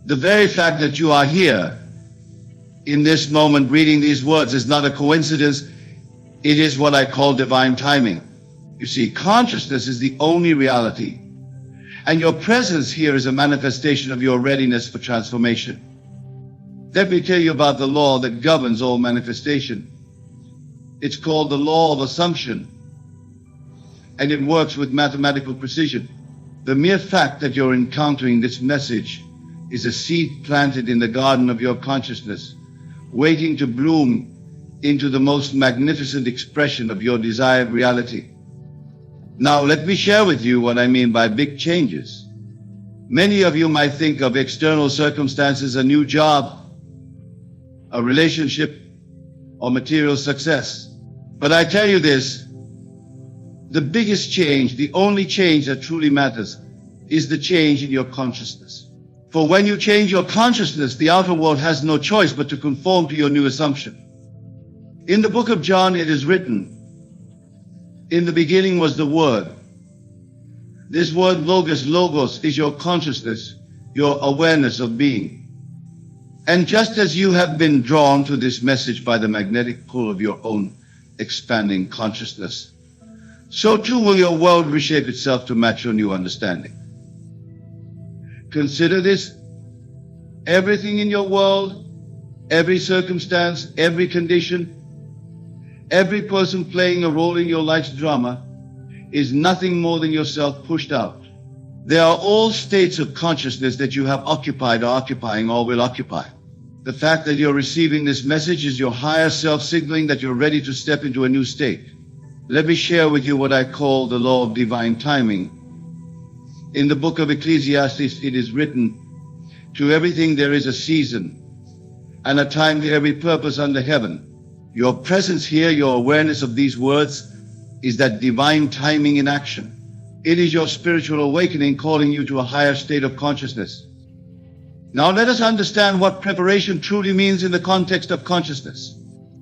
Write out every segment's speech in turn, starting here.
The very fact that you are here in this moment reading these words is not a coincidence. It is what I call divine timing. You see, consciousness is the only reality, and your presence here is a manifestation of your readiness for transformation. Let me tell you about the law that governs all manifestation. It's called the law of assumption, and it works with mathematical precision. The mere fact that you're encountering this message is a seed planted in the garden of your consciousness, waiting to bloom into the most magnificent expression of your desired reality. Now, let me share with you what I mean by big changes. Many of you might think of external circumstances, a new job, a relationship, or material success. But I tell you this, the biggest change, the only change that truly matters, is the change in your consciousness. For when you change your consciousness, the outer world has no choice but to conform to your new assumption. In the book of John, it is written, "In the beginning was the Word." This word logos is your consciousness, your awareness of being. And just as you have been drawn to this message by the magnetic pull of your own expanding consciousness, so too will your world reshape itself to match your new understanding. Consider this: everything in your world, every circumstance, every condition, every person playing a role in your life's drama is nothing more than yourself pushed out. They are all states of consciousness that you have occupied or occupying or will occupy. The fact that you're receiving this message is your higher self signaling that you're ready to step into a new state. Let me share with you what I call the law of divine timing. In the book of Ecclesiastes, it is written, "To everything there is a season, and a time to every purpose under heaven." Your presence here, your awareness of these words, is that divine timing in action. It is your spiritual awakening calling you to a higher state of consciousness. Now let us understand what preparation truly means in the context of consciousness.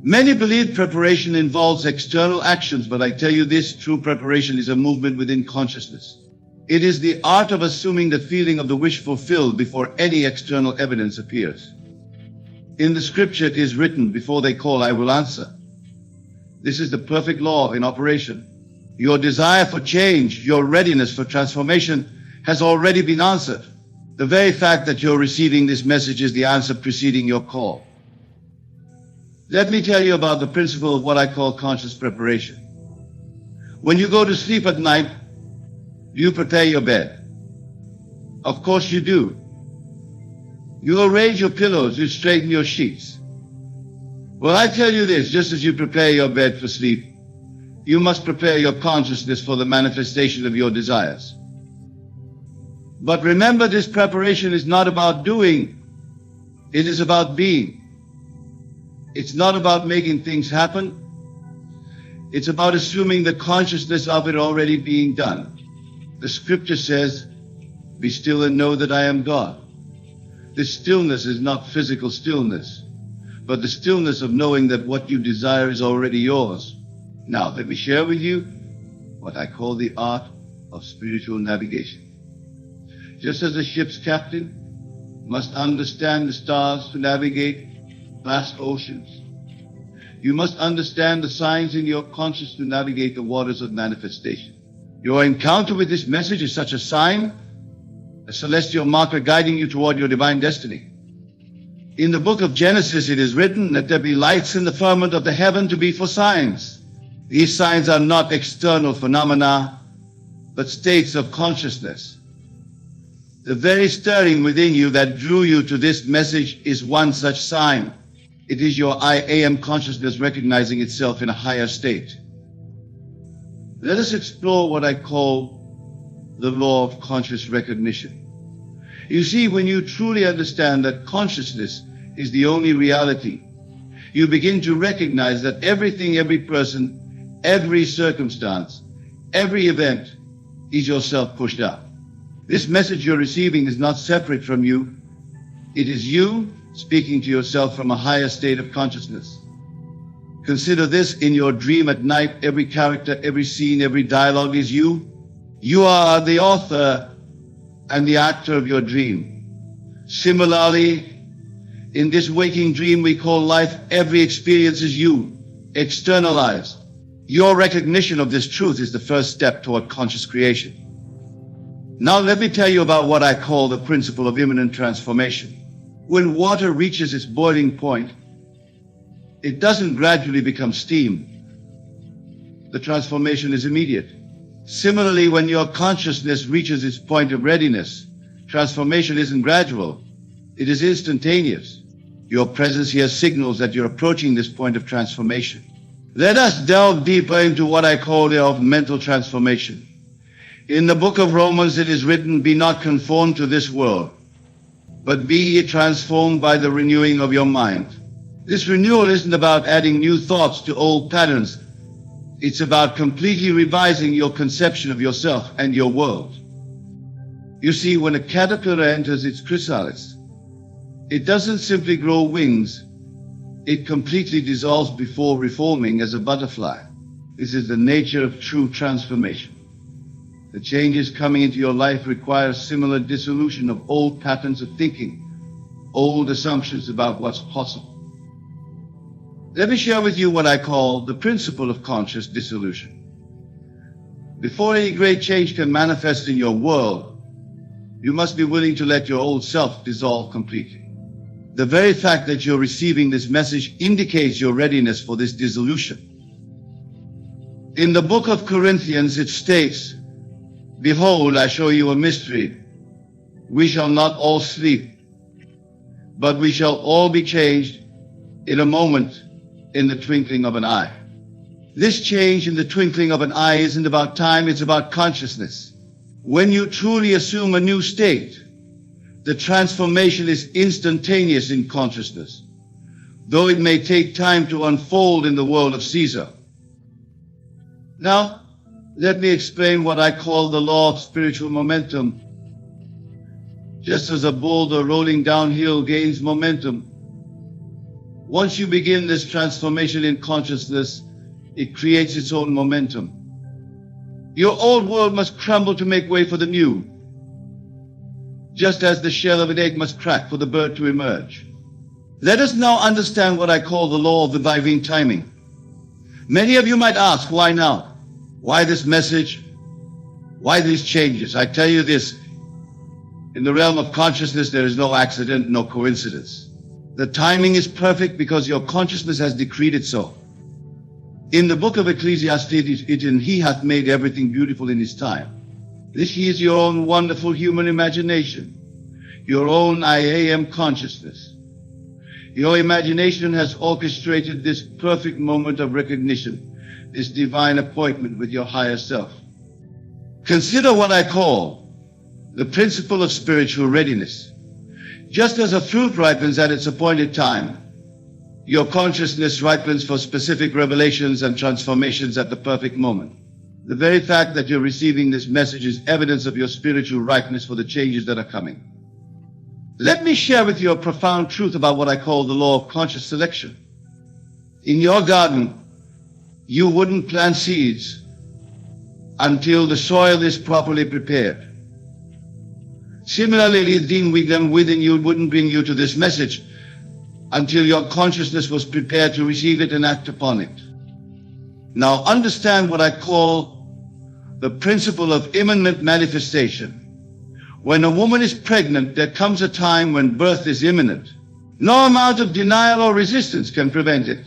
Many believe preparation involves external actions, but I tell you this, true preparation is a movement within consciousness. It is the art of assuming the feeling of the wish fulfilled before any external evidence appears. In the scripture it is written, "Before they call, I will answer." This is the perfect law in operation. Your desire for change, your readiness for transformation has already been answered. The very fact that you're receiving this message is the answer preceding your call. Let me tell you about the principle of what I call conscious preparation. When you go to sleep at night, you prepare your bed. Of course you do. You arrange your pillows, you straighten your sheets. Well, I tell you this, just as you prepare your bed for sleep, you must prepare your consciousness for the manifestation of your desires. But remember, this preparation is not about doing, it is about being. It's not about making things happen. It's about assuming the consciousness of it already being done. The scripture says, "Be still and know that I am God." This stillness is not physical stillness, but the stillness of knowing that what you desire is already yours. Now, let me share with you what I call the art of spiritual navigation. Just as a ship's captain must understand the stars to navigate vast oceans, you must understand the signs in your consciousness to navigate the waters of manifestation. Your encounter with this message is such a sign, a celestial marker guiding you toward your divine destiny. In the book of Genesis, it is written, "Let there be lights in the firmament of the heaven to be for signs." These signs are not external phenomena, but states of consciousness. The very stirring within you that drew you to this message is one such sign. It is your I am consciousness recognizing itself in a higher state. Let us explore what I call the law of conscious recognition. You see, when you truly understand that consciousness is the only reality, you begin to recognize that everything, every person, every circumstance, every event is yourself pushed out. This message you're receiving is not separate from you. It is you speaking to yourself from a higher state of consciousness. Consider this: in your dream at night, every character, every scene, every dialogue is you. You are the author and the actor of your dream. Similarly, in this waking dream we call life, every experience is you, externalized. Your recognition of this truth is the first step toward conscious creation. Now let me tell you about what I call the principle of imminent transformation. When water reaches its boiling point, it doesn't gradually become steam. The transformation is immediate. Similarly, when your consciousness reaches its point of readiness, transformation isn't gradual, it is instantaneous. Your presence here signals that you're approaching this point of transformation. Let us delve deeper into what I call the of mental transformation. In the book of Romans it is written, "Be not conformed to this world, but be ye transformed by the renewing of your mind." This renewal isn't about adding new thoughts to old patterns. It's about completely revising your conception of yourself and your world. You see, when a caterpillar enters its chrysalis, it doesn't simply grow wings. It completely dissolves before reforming as a butterfly. This is the nature of true transformation. The changes coming into your life require similar dissolution of old patterns of thinking, old assumptions about what's possible. Let me share with you what I call the principle of conscious dissolution. Before any great change can manifest in your world, you must be willing to let your old self dissolve completely. The very fact that you're receiving this message indicates your readiness for this dissolution. In the book of Corinthians it states, "Behold, I show you a mystery. We shall not all sleep, but we shall all be changed in a moment, in the twinkling of an eye." This change in the twinkling of an eye isn't about time, it's about consciousness. When you truly assume a new state, the transformation is instantaneous in consciousness, though it may take time to unfold in the world of Caesar. Now, let me explain what I call the law of spiritual momentum. Just as a boulder rolling downhill gains momentum, once you begin this transformation in consciousness, it creates its own momentum. Your old world must crumble to make way for the new, just as the shell of an egg must crack for the bird to emerge. Let us now understand what I call the law of the divine timing. Many of you might ask, why now? Why this message? Why these changes? I tell you this, in the realm of consciousness there is no accident, no coincidence. The timing is perfect because your consciousness has decreed it so. In the book of Ecclesiastes it is written, "He hath made everything beautiful in his time." This is your own wonderful human imagination, your own I am consciousness. Your imagination has orchestrated this perfect moment of recognition, this divine appointment with your higher self. Consider what I call the principle of spiritual readiness. Just as a fruit ripens at its appointed time, your consciousness ripens for specific revelations and transformations at the perfect moment. The very fact that you're receiving this message is evidence of your spiritual ripeness for the changes that are coming. Let me share with you a profound truth about what I call the law of conscious selection. In your garden, you wouldn't plant seeds until the soil is properly prepared. Similarly, the demon within you wouldn't bring you to this message until your consciousness was prepared to receive it and act upon it. Now understand what I call the principle of imminent manifestation. When a woman is pregnant, there comes a time when birth is imminent. No amount of denial or resistance can prevent it.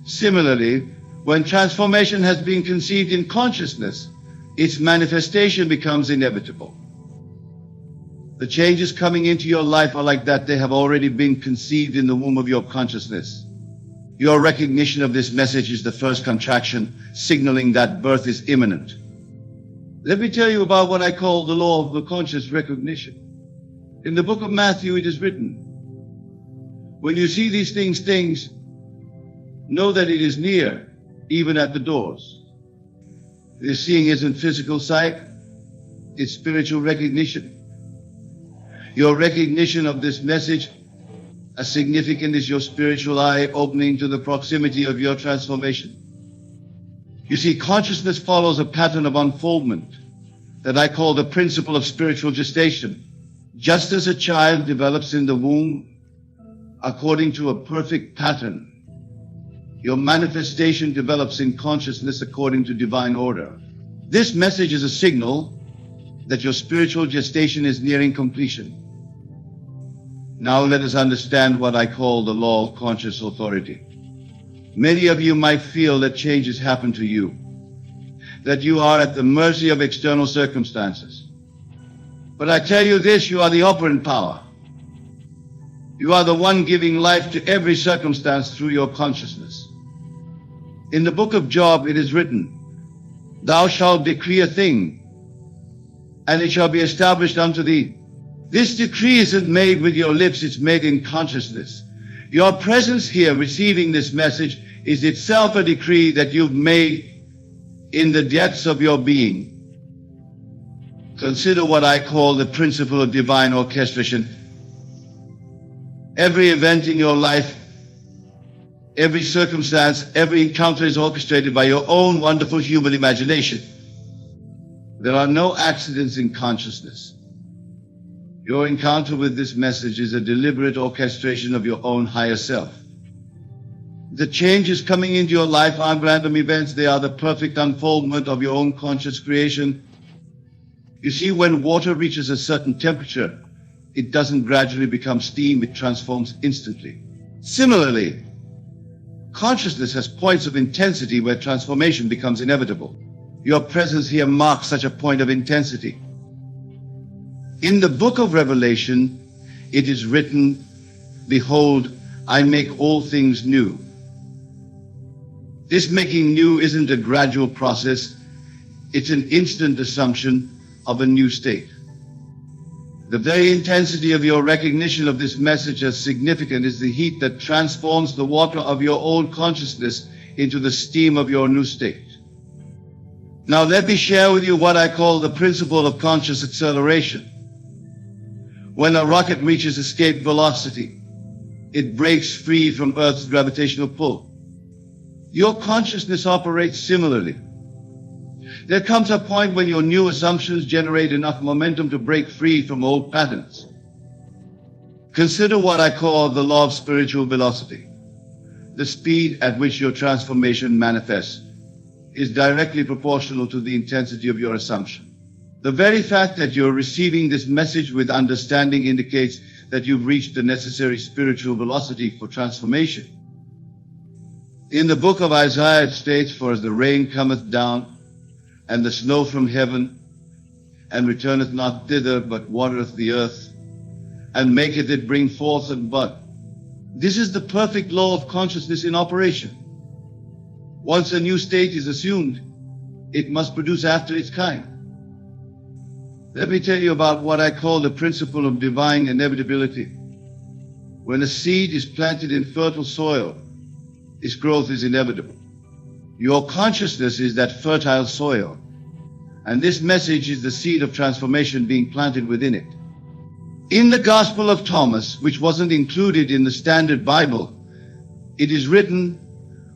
Similarly, when transformation has been conceived in consciousness, its manifestation becomes inevitable. The changes coming into your life are like that. They have already been conceived in the womb of your consciousness. Your recognition of this message is the first contraction, signaling that birth is imminent. Let me tell you about what I call the law of the conscious recognition. In the book of Matthew it is written, "When you see these things, know that it is near, even at the doors." This seeing isn't physical sight, it's spiritual recognition. Your recognition of this message, as significant as your spiritual eye opening to the proximity of your transformation. You see, consciousness follows a pattern of unfoldment that I call the principle of spiritual gestation. Just as a child develops in the womb according to a perfect pattern, your manifestation develops in consciousness according to divine order. This message is a signal that your spiritual gestation is nearing completion. Now let us understand what I call the law of conscious authority. Many of you might feel that changes happen to you, that you are at the mercy of external circumstances. But I tell you this, you are the operant power. You are the one giving life to every circumstance through your consciousness. In the book of Job it is written, "Thou shalt decree a thing, and it shall be established unto thee." This decree isn't made with your lips, it's made in consciousness. Your presence here receiving this message is itself a decree that you've made in the depths of your being. Consider what I call the principle of divine orchestration. Every event in your life, every circumstance, every encounter is orchestrated by your own wonderful human imagination. There are no accidents in consciousness. Your encounter with this message is a deliberate orchestration of your own higher self. The changes coming into your life aren't random events, they are the perfect unfoldment of your own conscious creation. You see, when water reaches a certain temperature, it doesn't gradually become steam, it transforms instantly. Similarly, consciousness has points of intensity where transformation becomes inevitable. Your presence here marks such a point of intensity. In the book of Revelation, it is written, "Behold, I make all things new." This making new isn't a gradual process, it's an instant assumption of a new state. The very intensity of your recognition of this message as significant is the heat that transforms the water of your old consciousness into the steam of your new state. Now let me share with you what I call the principle of conscious acceleration. When a rocket reaches escape velocity, it breaks free from Earth's gravitational pull. Your consciousness operates similarly. There comes a point when your new assumptions generate enough momentum to break free from old patterns. Consider what I call the law of spiritual velocity. The speed at which your transformation manifests is directly proportional to the intensity of your assumption. The very fact that you're receiving this message with understanding indicates that you've reached the necessary spiritual velocity for transformation. In the book of Isaiah it states, "For as the rain cometh down, and the snow from heaven, and returneth not thither, but watereth the earth, and maketh it bring forth and bud." This is the perfect law of consciousness in operation. Once a new state is assumed, it must produce after its kind. Let me tell you about what I call the principle of divine inevitability. When a seed is planted in fertile soil, its growth is inevitable. Your consciousness is that fertile soil, and this message is the seed of transformation being planted within it. In the Gospel of Thomas, which wasn't included in the Standard Bible, it is written,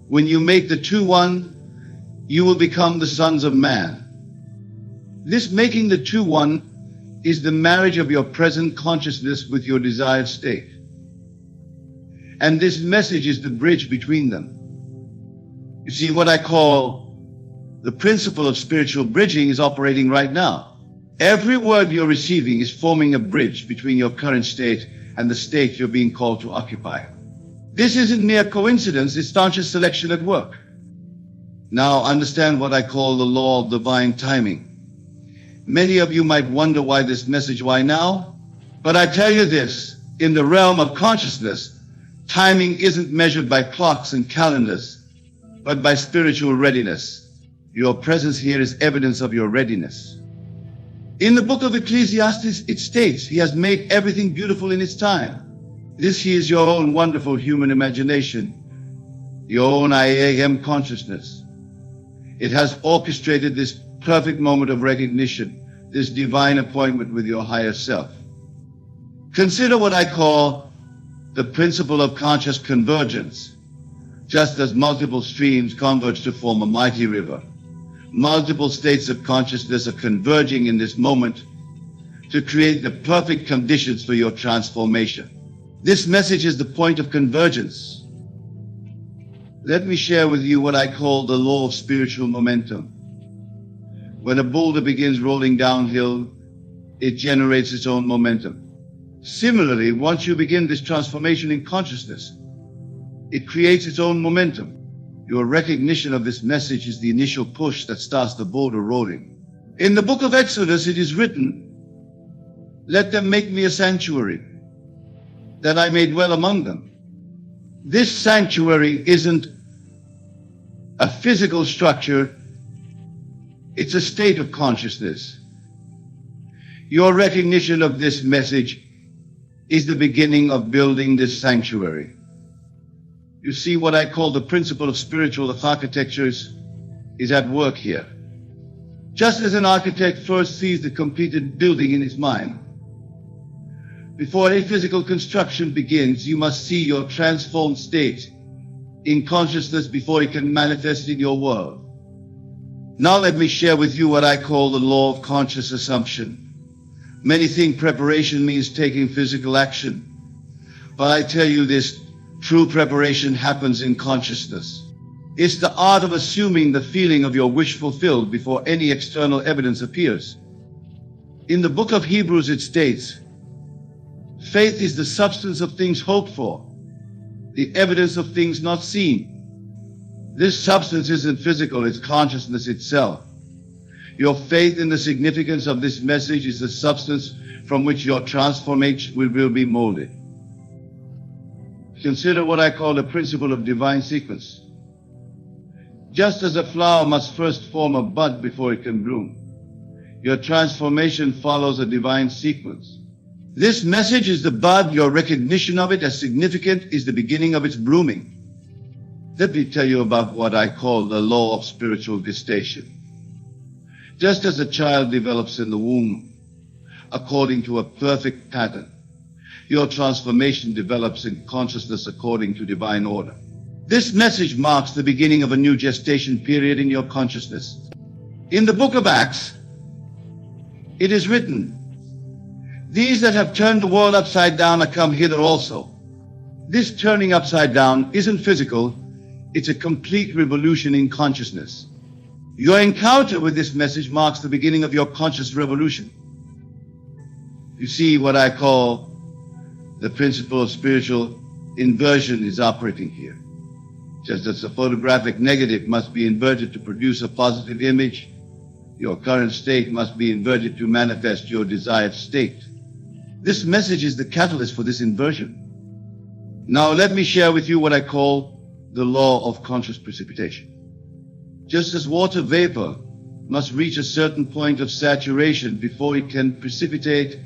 "When you make the two one, you will become the sons of man." This making the two one is the marriage of your present consciousness with your desired state. And this message is the bridge between them. You see, what I call the principle of spiritual bridging is operating right now. Every word you're receiving is forming a bridge between your current state and the state you're being called to occupy. This isn't mere coincidence, it's conscious selection at work. Now understand what I call the law of divine timing. Many of you might wonder why this message, why now? But I tell you this, in the realm of consciousness, timing isn't measured by clocks and calendars, but by spiritual readiness. Your presence here is evidence of your readiness. In the book of Ecclesiastes, it states, "He has made everything beautiful in its time." This is your own wonderful human imagination, your own I am consciousness. It has orchestrated this perfect moment of recognition, this divine appointment with your higher self. Consider what I call the principle of conscious convergence. Just as multiple streams converge to form a mighty river, multiple states of consciousness are converging in this moment to create the perfect conditions for your transformation. This message is the point of convergence. Let me share with you what I call the law of spiritual momentum. When a boulder begins rolling downhill, it generates its own momentum. Similarly, once you begin this transformation in consciousness, it creates its own momentum. Your recognition of this message is the initial push that starts the boulder rolling. In the book of Exodus, it is written, "Let them make me a sanctuary, that I may dwell among them." This sanctuary isn't a physical structure, it's a state of consciousness. Your recognition of this message is the beginning of building this sanctuary. You see, what I call the principle of spiritual architectures is at work here. Just as an architect first sees the completed building in his mind, before any physical construction begins, you must see your transformed state in consciousness before it can manifest in your world. Now let me share with you what I call the law of conscious assumption. Many think preparation means taking physical action, but I tell you this, true preparation happens in consciousness. It's the art of assuming the feeling of your wish fulfilled before any external evidence appears. In the book of Hebrews it states, "Faith is the substance of things hoped for, the evidence of things not seen." This substance isn't physical, it's consciousness itself. Your faith in the significance of this message is the substance from which your transformation will be molded. Consider what I call the principle of divine sequence. Just as a flower must first form a bud before it can bloom, your transformation follows a divine sequence. This message is the bud. Your recognition of it as significant is the beginning of its blooming. Let me tell you about what I call the law of spiritual gestation. Just as a child develops in the womb according to a perfect pattern, your transformation develops in consciousness according to divine order. This message marks the beginning of a new gestation period in your consciousness. In the book of Acts, it is written, "These that have turned the world upside down are come hither also." This turning upside down isn't physical, it's a complete revolution in consciousness. Your encounter with this message marks the beginning of your conscious revolution. You see, what I call the principle of spiritual inversion is operating here. Just as a photographic negative must be inverted to produce a positive image, your current state must be inverted to manifest your desired state. This message is the catalyst for this inversion. Now let me share with you what I call the law of conscious precipitation. Just as water vapor must reach a certain point of saturation before it can precipitate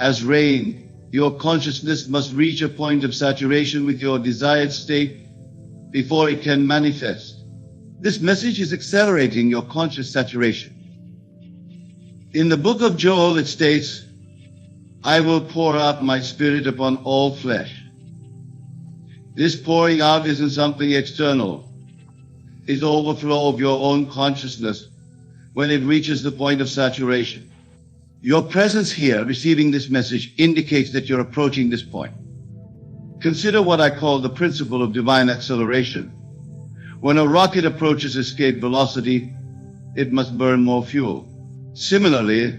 as rain, your consciousness must reach a point of saturation with your desired state before it can manifest. This message is accelerating your conscious saturation. In the book of Joel it states, "I will pour out my spirit upon all flesh." This pouring out isn't something external. It's overflow of your own consciousness when it reaches the point of saturation. Your presence here, receiving this message, indicates that you're approaching this point. Consider what I call the principle of divine acceleration. When a rocket approaches escape velocity, it must burn more fuel. Similarly,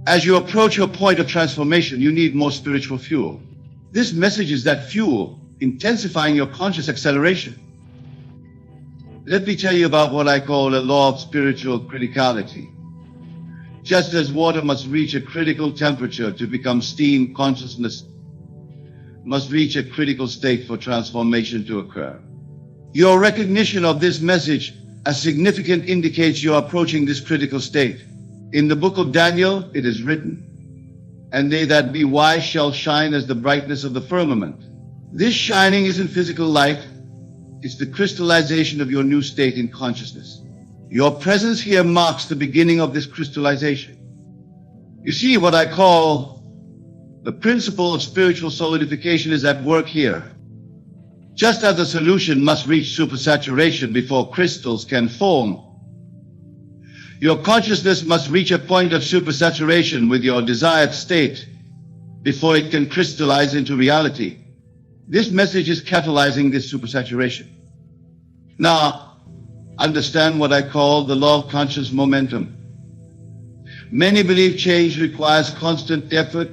as you approach your point of transformation, you need more spiritual fuel. This message is that fuel, intensifying your conscious acceleration. Let me tell you about what I call a law of spiritual criticality. Just as water must reach a critical temperature to become steam, consciousness must reach a critical state for transformation to occur. Your recognition of this message as significant indicates you're approaching this critical state. In the book of Daniel, it is written, "And they that be wise shall shine as the brightness of the firmament." This shining isn't physical light, it's the crystallization of your new state in consciousness. Your presence here marks the beginning of this crystallization. You see, what I call the principle of spiritual solidification is at work here. Just as a solution must reach supersaturation before crystals can form, Your consciousness must reach a point of supersaturation with your desired state before it can crystallize into reality. This message is catalyzing this supersaturation. Now, understand what I call the law of conscious momentum. Many believe change requires constant effort,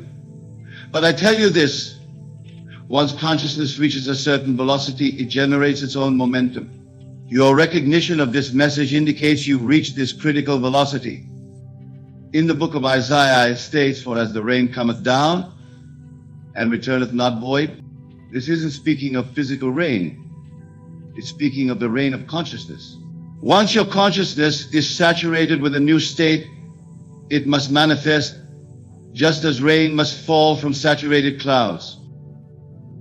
but I tell you this, once consciousness reaches a certain velocity, it generates its own momentum. Your recognition of this message indicates you've reached this critical velocity. In the book of Isaiah it states, "For as the rain cometh down, and returneth not void." This isn't speaking of physical rain. It's speaking of the rain of consciousness. Once your consciousness is saturated with a new state, it must manifest just as rain must fall from saturated clouds.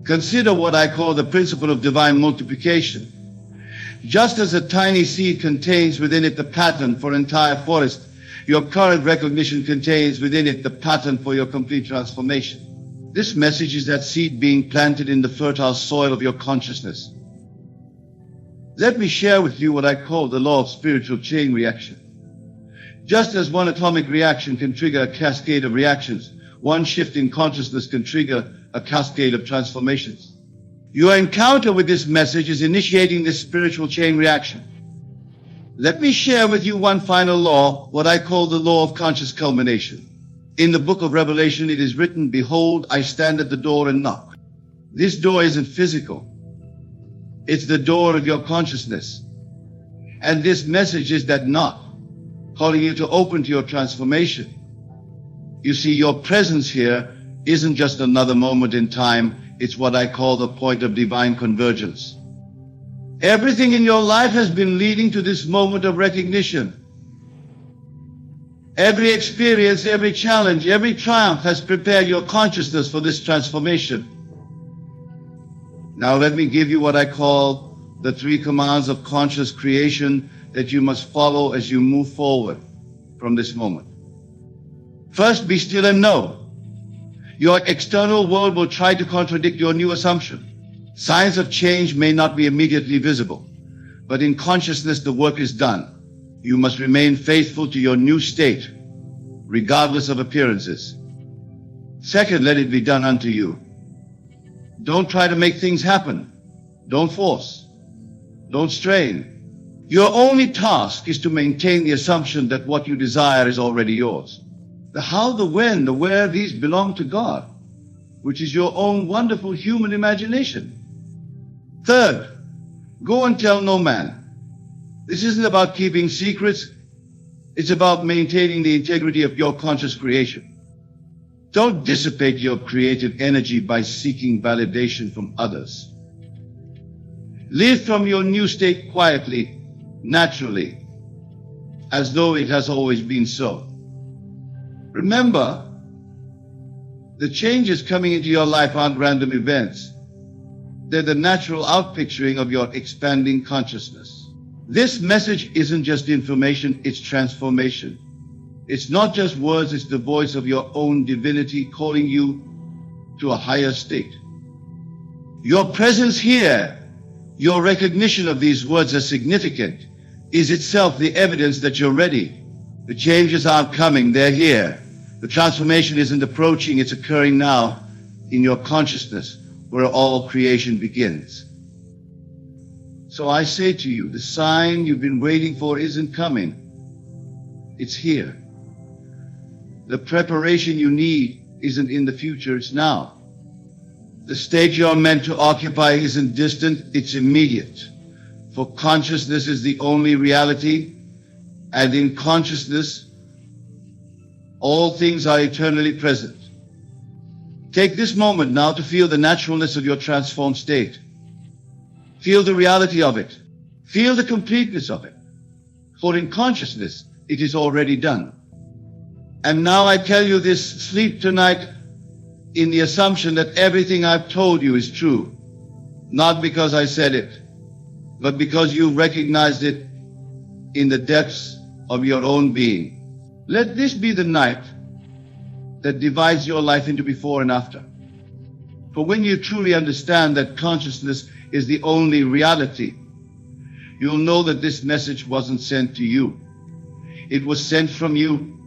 Consider what I call the principle of divine multiplication. Just as a tiny seed contains within it the pattern for an entire forest, your current recognition contains within it the pattern for your complete transformation. This message is that seed being planted in the fertile soil of your consciousness. Let me share with you what I call the law of spiritual chain reaction. Just as one atomic reaction can trigger a cascade of reactions, one shift in consciousness can trigger a cascade of transformations. Your encounter with this message is initiating this spiritual chain reaction. Let me share with you one final law, what I call the law of conscious culmination. In the book of Revelation, it is written, "Behold, I stand at the door and knock." This door isn't physical. It's the door of your consciousness. And this message is that knock, calling you to open to your transformation. You see, your presence here isn't just another moment in time. It's what I call the point of divine convergence. Everything in your life has been leading to this moment of recognition. Every experience, every challenge, every triumph has prepared your consciousness for this transformation. Now let me give you what I call the 3 commands of conscious creation that you must follow as you move forward from this moment. First, be still and know. Your external world will try to contradict your new assumption. Signs of change may not be immediately visible, but in consciousness the work is done. You must remain faithful to your new state, regardless of appearances. Second, let it be done unto you. Don't try to make things happen. Don't force. Don't strain. Your only task is to maintain the assumption that what you desire is already yours. The how, the when, the where, these belong to God, which is your own wonderful human imagination. Third, go and tell no man. This isn't about keeping secrets. It's about maintaining the integrity of your conscious creation. Don't dissipate your creative energy by seeking validation from others. Live from your new state quietly, naturally, as though it has always been so. Remember, the changes coming into your life aren't random events. They're the natural outpicturing of your expanding consciousness. This message isn't just information, it's transformation. It's not just words, it's the voice of your own divinity calling you to a higher state. Your presence here, your recognition of these words as significant, is itself the evidence that you're ready. The changes aren't coming, they're here. The transformation isn't approaching, it's occurring now in your consciousness, where all creation begins. So I say to you, the sign you've been waiting for isn't coming. It's here. The preparation you need isn't in the future, it's now. The state you're meant to occupy isn't distant, it's immediate. For consciousness is the only reality, and in consciousness, all things are eternally present. Take this moment now to feel the naturalness of your transformed state. Feel the reality of it. Feel the completeness of it. For in consciousness, it is already done. And now I tell you this, sleep tonight in the assumption that everything I've told you is true. Not because I said it, but because you recognized it in the depths of your own being. Let this be the night that divides your life into before and after. For when you truly understand that consciousness is the only reality, you'll know that this message wasn't sent to you. It was sent from you,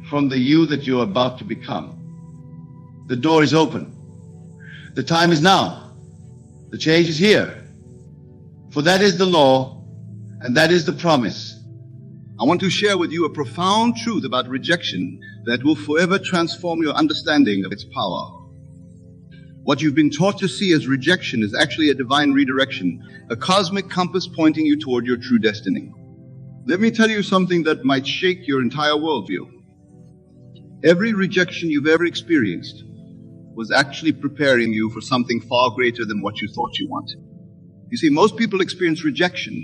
from the you that you're about to become. The door is open. The time is now. The change is here. For that is the law, and that is the promise. I want to share with you a profound truth about rejection that will forever transform your understanding of its power. What you've been taught to see as rejection is actually a divine redirection, a cosmic compass pointing you toward your true destiny. Let me tell you something that might shake your entire worldview. Every rejection you've ever experienced was actually preparing you for something far greater than what you thought you wanted. You see, most people experience rejection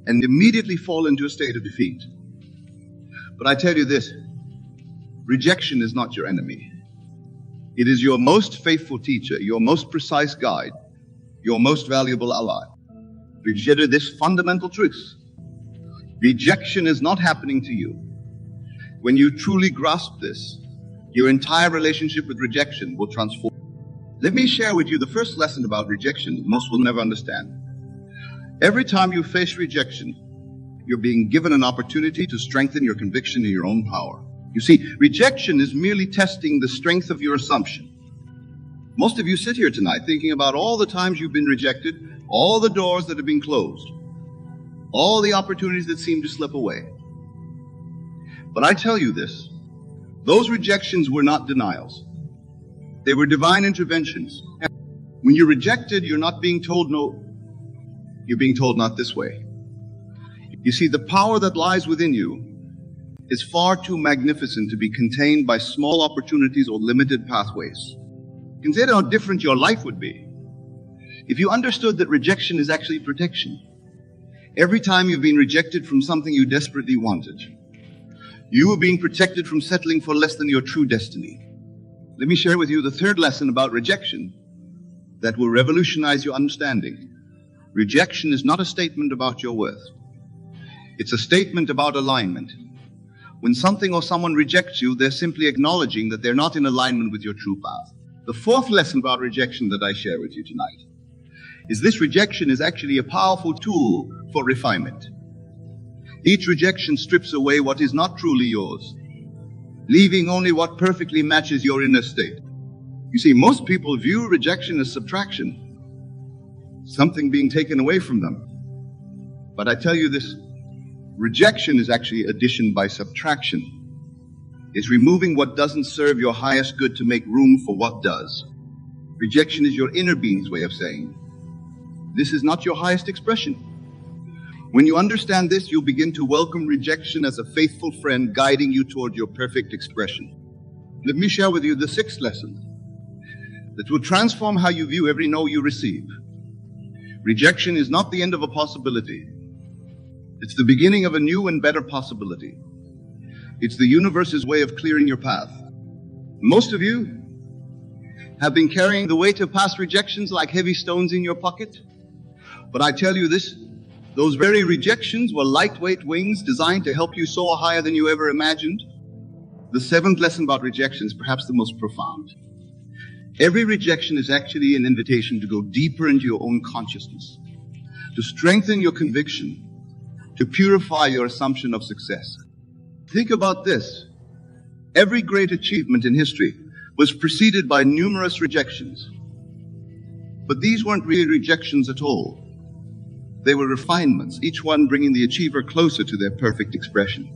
and immediately fall into a state of defeat. But I tell you this, rejection is not your enemy. It is your most faithful teacher, your most precise guide, your most valuable ally. Consider this fundamental truth. Rejection is not happening to you. When you truly grasp this, your entire relationship with rejection will transform. Let me share with you the first lesson about rejection most will never understand. Every time you face rejection, you're being given an opportunity to strengthen your conviction in your own power. You see, rejection is merely testing the strength of your assumption. Most of you sit here tonight thinking about all the times you've been rejected, all the doors that have been closed, all the opportunities that seem to slip away. But I tell you this, those rejections were not denials. They were divine interventions. When you're rejected, you're not being told no. You're being told not this way. You see, the power that lies within you is far too magnificent to be contained by small opportunities or limited pathways. Consider how different your life would be if you understood that rejection is actually protection. Every time you've been rejected from something you desperately wanted, you are being protected from settling for less than your true destiny. Let me share with you the third lesson about rejection that will revolutionize your understanding. Rejection is not a statement about your worth. It's a statement about alignment. When something or someone rejects you, they're simply acknowledging that they're not in alignment with your true path. The fourth lesson about rejection that I share with you tonight is this: rejection is actually a powerful tool for refinement. Each rejection strips away what is not truly yours, leaving only what perfectly matches your inner state. You see, most people view rejection as subtraction, something being taken away from them. But I tell you this, rejection is actually addition by subtraction. It's removing what doesn't serve your highest good to make room for what does. Rejection is your inner being's way of saying, this is not your highest expression. When you understand this, you'll begin to welcome rejection as a faithful friend guiding you toward your perfect expression. Let me share with you the sixth lesson that will transform how you view every no you receive. Rejection is not the end of a possibility. It's the beginning of a new and better possibility. It's the universe's way of clearing your path. Most of you have been carrying the weight of past rejections like heavy stones in your pocket. But I tell you this, those very rejections were lightweight wings designed to help you soar higher than you ever imagined. The seventh lesson about rejection is perhaps the most profound. Every rejection is actually an invitation to go deeper into your own consciousness, to strengthen your conviction, to purify your assumption of success. Think about this. Every great achievement in history was preceded by numerous rejections. But these weren't really rejections at all. They were refinements, each one bringing the achiever closer to their perfect expression.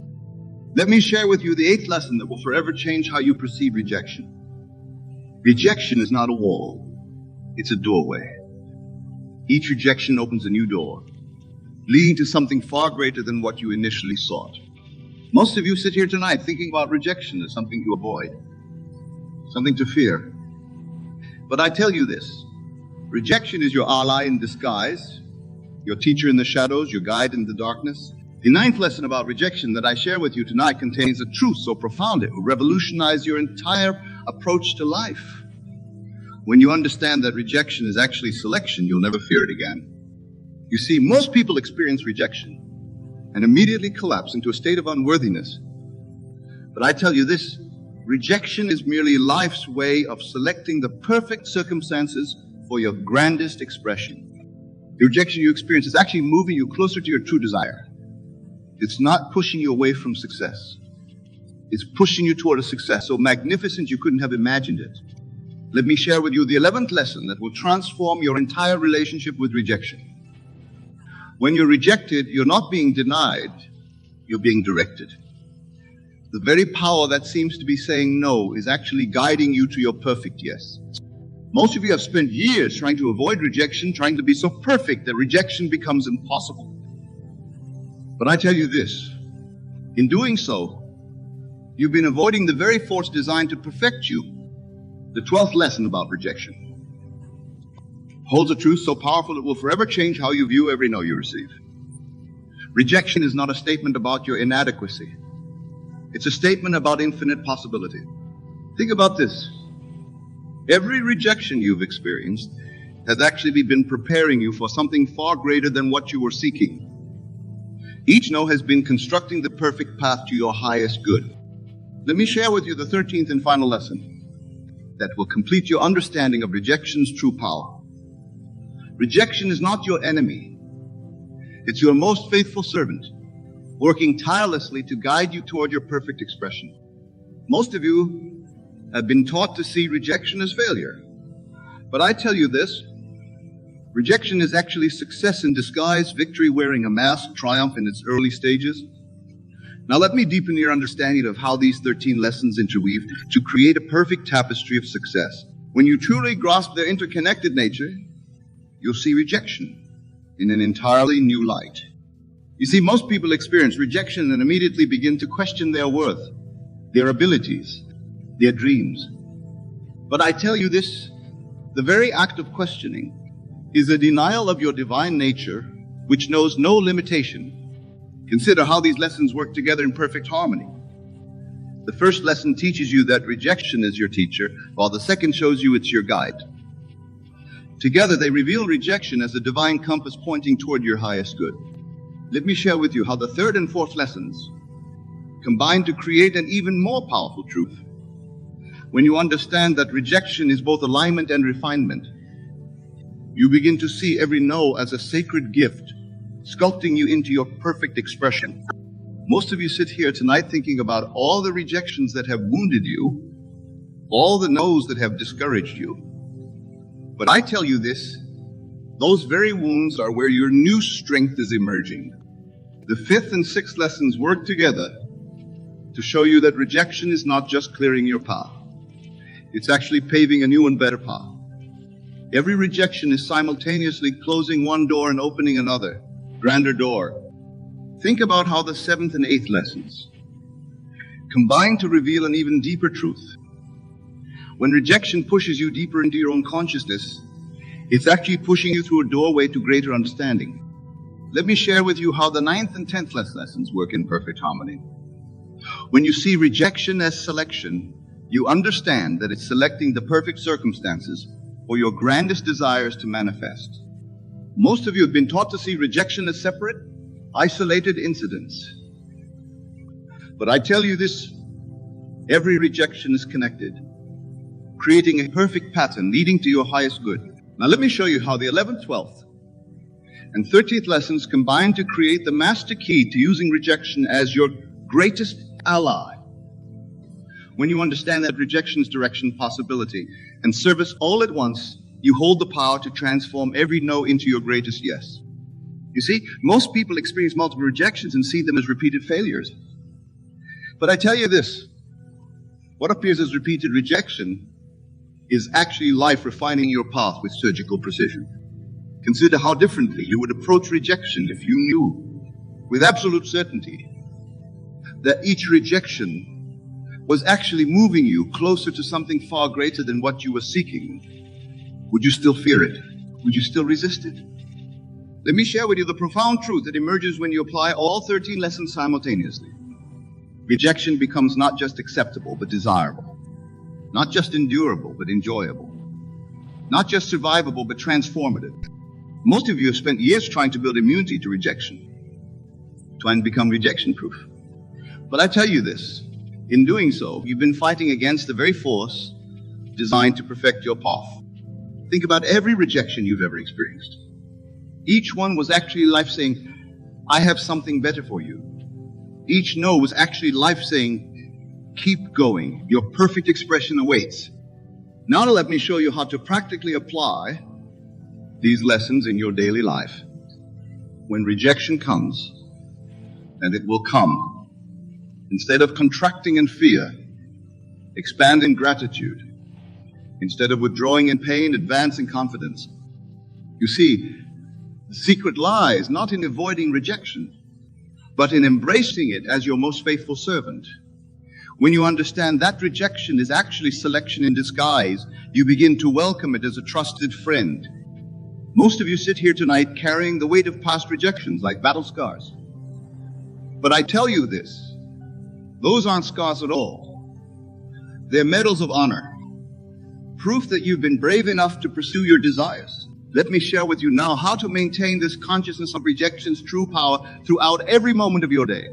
Let me share with you the eighth lesson that will forever change how you perceive rejection. Rejection is not a wall, it's a doorway. Each rejection opens a new door, leading to something far greater than what you initially sought. Most of you sit here tonight thinking about rejection as something to avoid, something to fear. But I tell you this, rejection is your ally in disguise, your teacher in the shadows, your guide in the darkness. The ninth lesson about rejection that I share with you tonight contains a truth so profound it will revolutionize your entire approach to life. When you understand that rejection is actually selection, you'll never fear it again. You see, most people experience rejection and immediately collapse into a state of unworthiness. But I tell you this, rejection is merely life's way of selecting the perfect circumstances for your grandest expression. The rejection you experience is actually moving you closer to your true desire. It's not pushing you away from success. It's pushing you toward a success so magnificent you couldn't have imagined it. Let me share with you the 11th lesson that will transform your entire relationship with rejection. When you're rejected, you're not being denied, you're being directed. The very power that seems to be saying no is actually guiding you to your perfect yes. Most of you have spent years trying to avoid rejection, trying to be so perfect that rejection becomes impossible. But I tell you this, in doing so, you've been avoiding the very force designed to perfect you. The 12th lesson about rejection holds a truth so powerful it will forever change how you view every no you receive. Rejection is not a statement about your inadequacy. It's a statement about infinite possibility. Think about this. Every rejection you've experienced has actually been preparing you for something far greater than what you were seeking. Each no has been constructing the perfect path to your highest good. Let me share with you the 13th and final lesson that will complete your understanding of rejection's true power. Rejection is not your enemy. It's your most faithful servant, working tirelessly to guide you toward your perfect expression. Most of you have been taught to see rejection as failure. But I tell you this, rejection is actually success in disguise, victory wearing a mask, triumph in its early stages. Now let me deepen your understanding of how these 13 lessons interweave to create a perfect tapestry of success. When you truly grasp their interconnected nature, you'll see rejection in an entirely new light. You see, most people experience rejection and immediately begin to question their worth, their abilities, their dreams. But I tell you this, the very act of questioning is a denial of your divine nature, which knows no limitation. Consider how these lessons work together in perfect harmony. The first lesson teaches you that rejection is your teacher, while the second shows you it's your guide. Together, they reveal rejection as a divine compass pointing toward your highest good. Let me share with you how the third and fourth lessons combine to create an even more powerful truth. When you understand that rejection is both alignment and refinement, you begin to see every no as a sacred gift, sculpting you into your perfect expression. Most of you sit here tonight thinking about all the rejections that have wounded you, all the no's that have discouraged you. But I tell you this, those very wounds are where your new strength is emerging. The fifth and sixth lessons work together to show you that rejection is not just clearing your path. It's actually paving a new and better path. Every rejection is simultaneously closing one door and opening another, grander door. Think about how the seventh and eighth lessons combine to reveal an even deeper truth. When rejection pushes you deeper into your own consciousness, it's actually pushing you through a doorway to greater understanding. Let me share with you how the ninth and 10th lessons work in perfect harmony. When you see rejection as selection, you understand that it's selecting the perfect circumstances for your grandest desires to manifest. Most of you have been taught to see rejection as separate, isolated incidents. But I tell you this, every rejection is connected, creating a perfect pattern leading to your highest good. Now let me show you how the 11th, 12th, and 13th lessons combine to create the master key to using rejection as your greatest ally. When you understand that rejection's direction, possibility, and service all at once, you hold the power to transform every no into your greatest yes. You see, most people experience multiple rejections and see them as repeated failures. But I tell you this, what appears as repeated rejection is actually life refining your path with surgical precision. Consider how differently you would approach rejection if you knew with absolute certainty that each rejection was actually moving you closer to something far greater than what you were seeking. Would you still fear it? Would you still resist it? Let me share with you the profound truth that emerges when you apply all 13 lessons simultaneously. Rejection becomes not just acceptable, but desirable. Not just endurable, but enjoyable. Not just survivable, but transformative. Most of you have spent years trying to build immunity to rejection, trying to become rejection-proof. But I tell you this, in doing so, you've been fighting against the very force designed to perfect your path. Think about every rejection you've ever experienced. Each one was actually life saying, I have something better for you. Each no was actually life saying, keep going. Your perfect expression awaits. Now let me show you how to practically apply these lessons in your daily life. When rejection comes, and it will come, instead of contracting in fear, expand in gratitude. Instead of withdrawing in pain, advance in confidence. You see, the secret lies not in avoiding rejection, but in embracing it as your most faithful servant. When you understand that rejection is actually selection in disguise, you begin to welcome it as a trusted friend. Most of you sit here tonight carrying the weight of past rejections like battle scars. But I tell you this, those aren't scars at all. They're medals of honor. Proof that you've been brave enough to pursue your desires. Let me share with you now how to maintain this consciousness of rejection's true power throughout every moment of your day.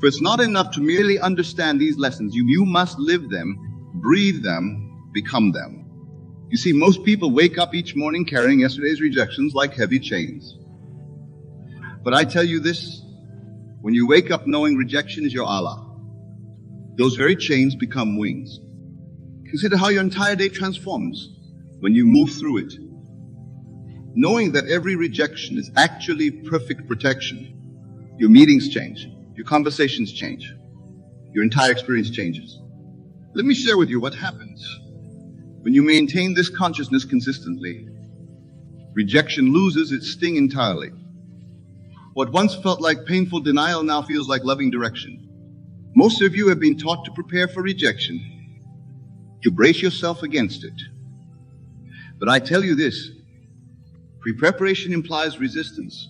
For it's not enough to merely understand these lessons. You must live them, breathe them, become them. You see, most people wake up each morning carrying yesterday's rejections like heavy chains. But I tell you this, when you wake up knowing rejection is your Allah, those very chains become wings. Consider how your entire day transforms when you move through it. Knowing that every rejection is actually perfect protection. Your meetings change. Your conversations change. Your entire experience changes. Let me share with you what happens when you maintain this consciousness consistently. Rejection loses its sting entirely. What once felt like painful denial now feels like loving direction. Most of you have been taught to prepare for rejection, to brace yourself against it. But I tell you this, pre-preparation implies resistance,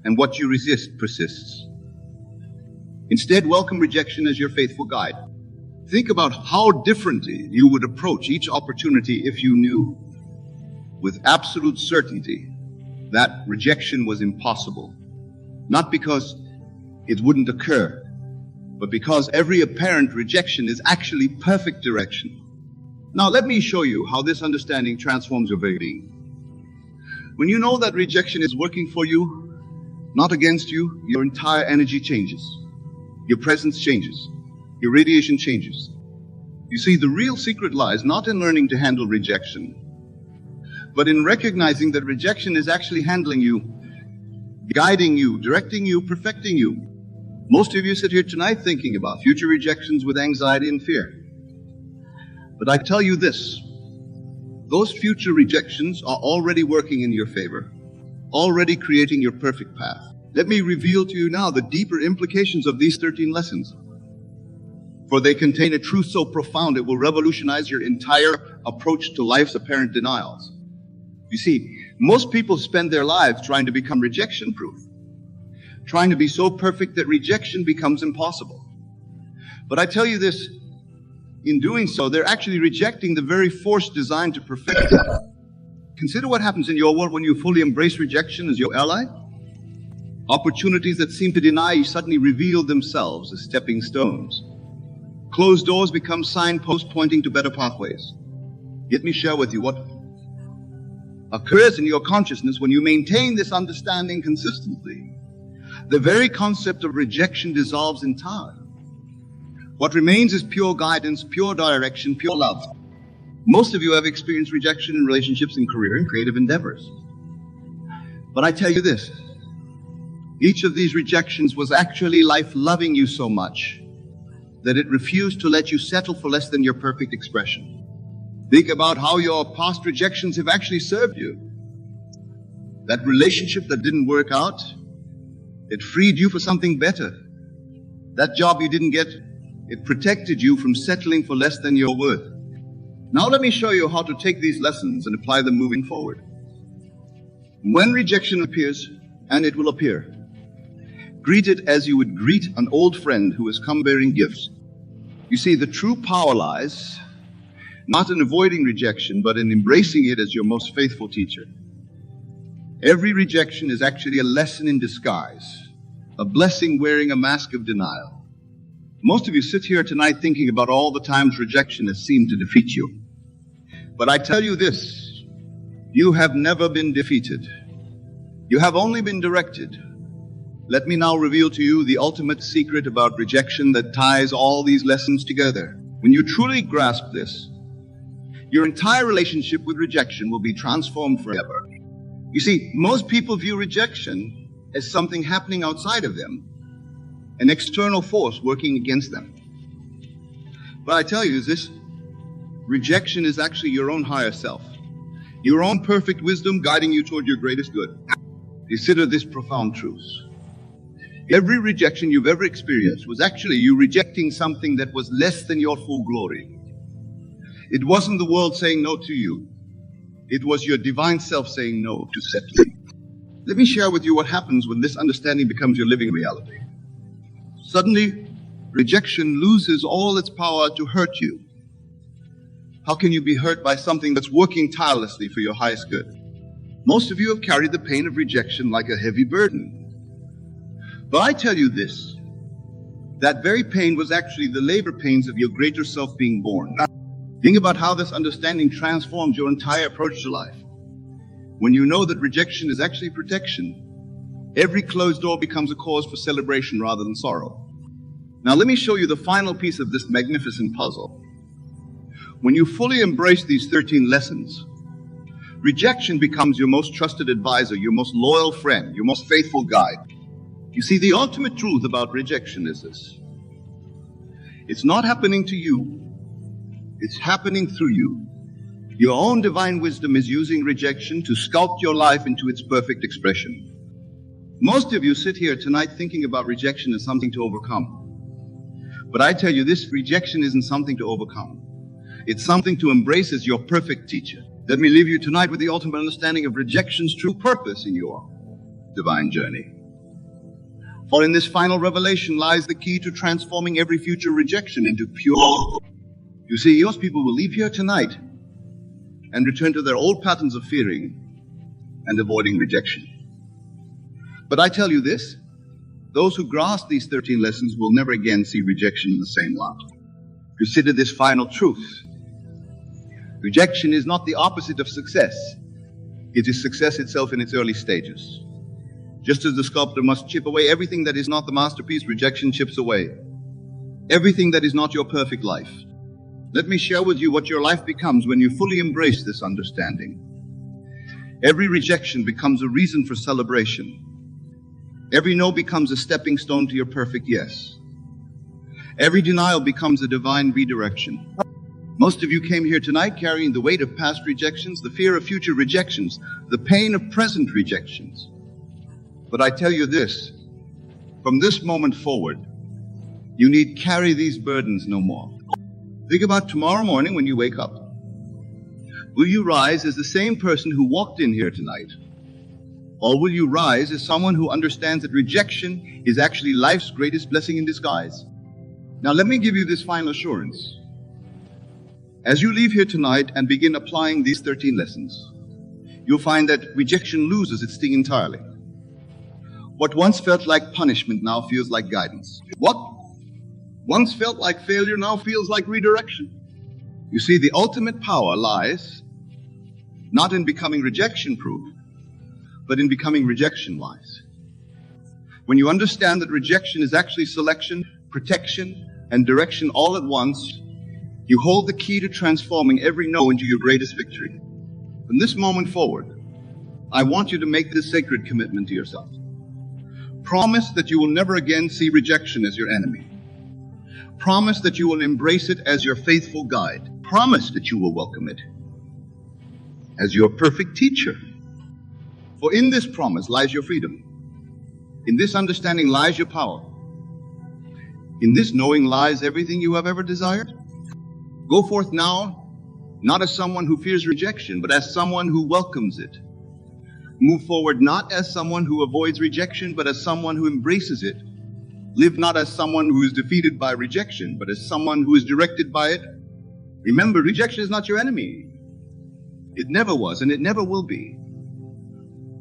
and what you resist persists. Instead, welcome rejection as your faithful guide. Think about how differently you would approach each opportunity if you knew with absolute certainty that rejection was impossible. Not because it wouldn't occur, but because every apparent rejection is actually perfect direction. Now let me show you how this understanding transforms your very being. When you know that rejection is working for you, not against you, your entire energy changes. Your presence changes. Your radiation changes. You see, the real secret lies not in learning to handle rejection, but in recognizing that rejection is actually handling you, guiding you, directing you, perfecting you. Most of you sit here tonight thinking about future rejections with anxiety and fear. But I tell you this, those future rejections are already working in your favor, already creating your perfect path. Let me reveal to you now the deeper implications of these 13 lessons. For they contain a truth so profound it will revolutionize your entire approach to life's apparent denials. You see, most people spend their lives trying to become rejection-proof, trying to be so perfect that rejection becomes impossible. But I tell you this, in doing so, they're actually rejecting the very force designed to perfect it. Consider what happens in your world when you fully embrace rejection as your ally. Opportunities that seem to deny you suddenly reveal themselves as stepping stones. Closed doors become signposts pointing to better pathways. Let me share with you what occurs in your consciousness when you maintain this understanding consistently. The very concept of rejection dissolves entirely. What remains is pure guidance, pure direction, pure love. Most of you have experienced rejection in relationships, in career, and creative endeavors. But I tell you this, each of these rejections was actually life loving you so much that it refused to let you settle for less than your perfect expression. Think about how your past rejections have actually served you. That relationship that didn't work out, it freed you for something better. That job you didn't get, it protected you from settling for less than your worth. Now let me show you how to take these lessons and apply them moving forward. When rejection appears, and it will appear, greet it as you would greet an old friend who has come bearing gifts. You see, the true power lies not in avoiding rejection, but in embracing it as your most faithful teacher. Every rejection is actually a lesson in disguise, a blessing wearing a mask of denial. Most of you sit here tonight thinking about all the times rejection has seemed to defeat you. But I tell you this, you have never been defeated. You have only been directed. Let me now reveal to you the ultimate secret about rejection that ties all these lessons together. When you truly grasp this, your entire relationship with rejection will be transformed forever. You see, most people view rejection as something happening outside of them, an external force working against them. But I tell you this, rejection is actually your own higher self, your own perfect wisdom guiding you toward your greatest good. Consider this profound truth. Every rejection you've ever experienced was actually you rejecting something that was less than your full glory. It wasn't the world saying no to you. It was your divine self saying no to settling. Let me share with you what happens when this understanding becomes your living reality. Suddenly, rejection loses all its power to hurt you. How can you be hurt by something that's working tirelessly for your highest good? Most of you have carried the pain of rejection like a heavy burden. But I tell you this, that very pain was actually the labor pains of your greater self being born. Think about how this understanding transforms your entire approach to life. When you know that rejection is actually protection, every closed door becomes a cause for celebration rather than sorrow. Now let me show you the final piece of this magnificent puzzle. When you fully embrace these 13 lessons, rejection becomes your most trusted advisor, your most loyal friend, your most faithful guide. You see, the ultimate truth about rejection is this. It's not happening to you. It's happening through you. Your own divine wisdom is using rejection to sculpt your life into its perfect expression. Most of you sit here tonight thinking about rejection as something to overcome. But I tell you, this rejection isn't something to overcome. It's something to embrace as your perfect teacher. Let me leave you tonight with the ultimate understanding of rejection's true purpose in your divine journey. For in this final revelation lies the key to transforming every future rejection into pure. You see, most people will leave here tonight and return to their old patterns of fearing and avoiding rejection. But I tell you this, those who grasp these 13 lessons will never again see rejection in the same light. Consider this final truth. Rejection is not the opposite of success. It is success itself in its early stages. Just as the sculptor must chip away everything that is not the masterpiece, rejection chips away everything that is not your perfect life. Let me share with you what your life becomes when you fully embrace this understanding. Every rejection becomes a reason for celebration. Every no becomes a stepping stone to your perfect yes. Every denial becomes a divine redirection. Most of you came here tonight carrying the weight of past rejections, the fear of future rejections, the pain of present rejections. But I tell you this, from this moment forward, you need carry these burdens no more. Think about tomorrow morning when you wake up. Will you rise as the same person who walked in here tonight? Or will you rise as someone who understands that rejection is actually life's greatest blessing in disguise? Now let me give you this final assurance. As you leave here tonight and begin applying these 13 lessons, you'll find that rejection loses its sting entirely. What once felt like punishment now feels like guidance. What once felt like failure now feels like redirection. You see, the ultimate power lies not in becoming rejection-proof, but in becoming rejection-wise. When you understand that rejection is actually selection, protection, and direction all at once, you hold the key to transforming every no into your greatest victory. From this moment forward, I want you to make this sacred commitment to yourself. Promise that you will never again see rejection as your enemy. Promise that you will embrace it as your faithful guide. Promise that you will welcome it as your perfect teacher. For in this promise lies your freedom. In this understanding lies your power. In this knowing lies everything you have ever desired. Go forth now, not as someone who fears rejection, but as someone who welcomes it. Move forward not as someone who avoids rejection, but as someone who embraces it. Live not as someone who is defeated by rejection, but as someone who is directed by it. Remember, rejection is not your enemy. It never was, and it never will be.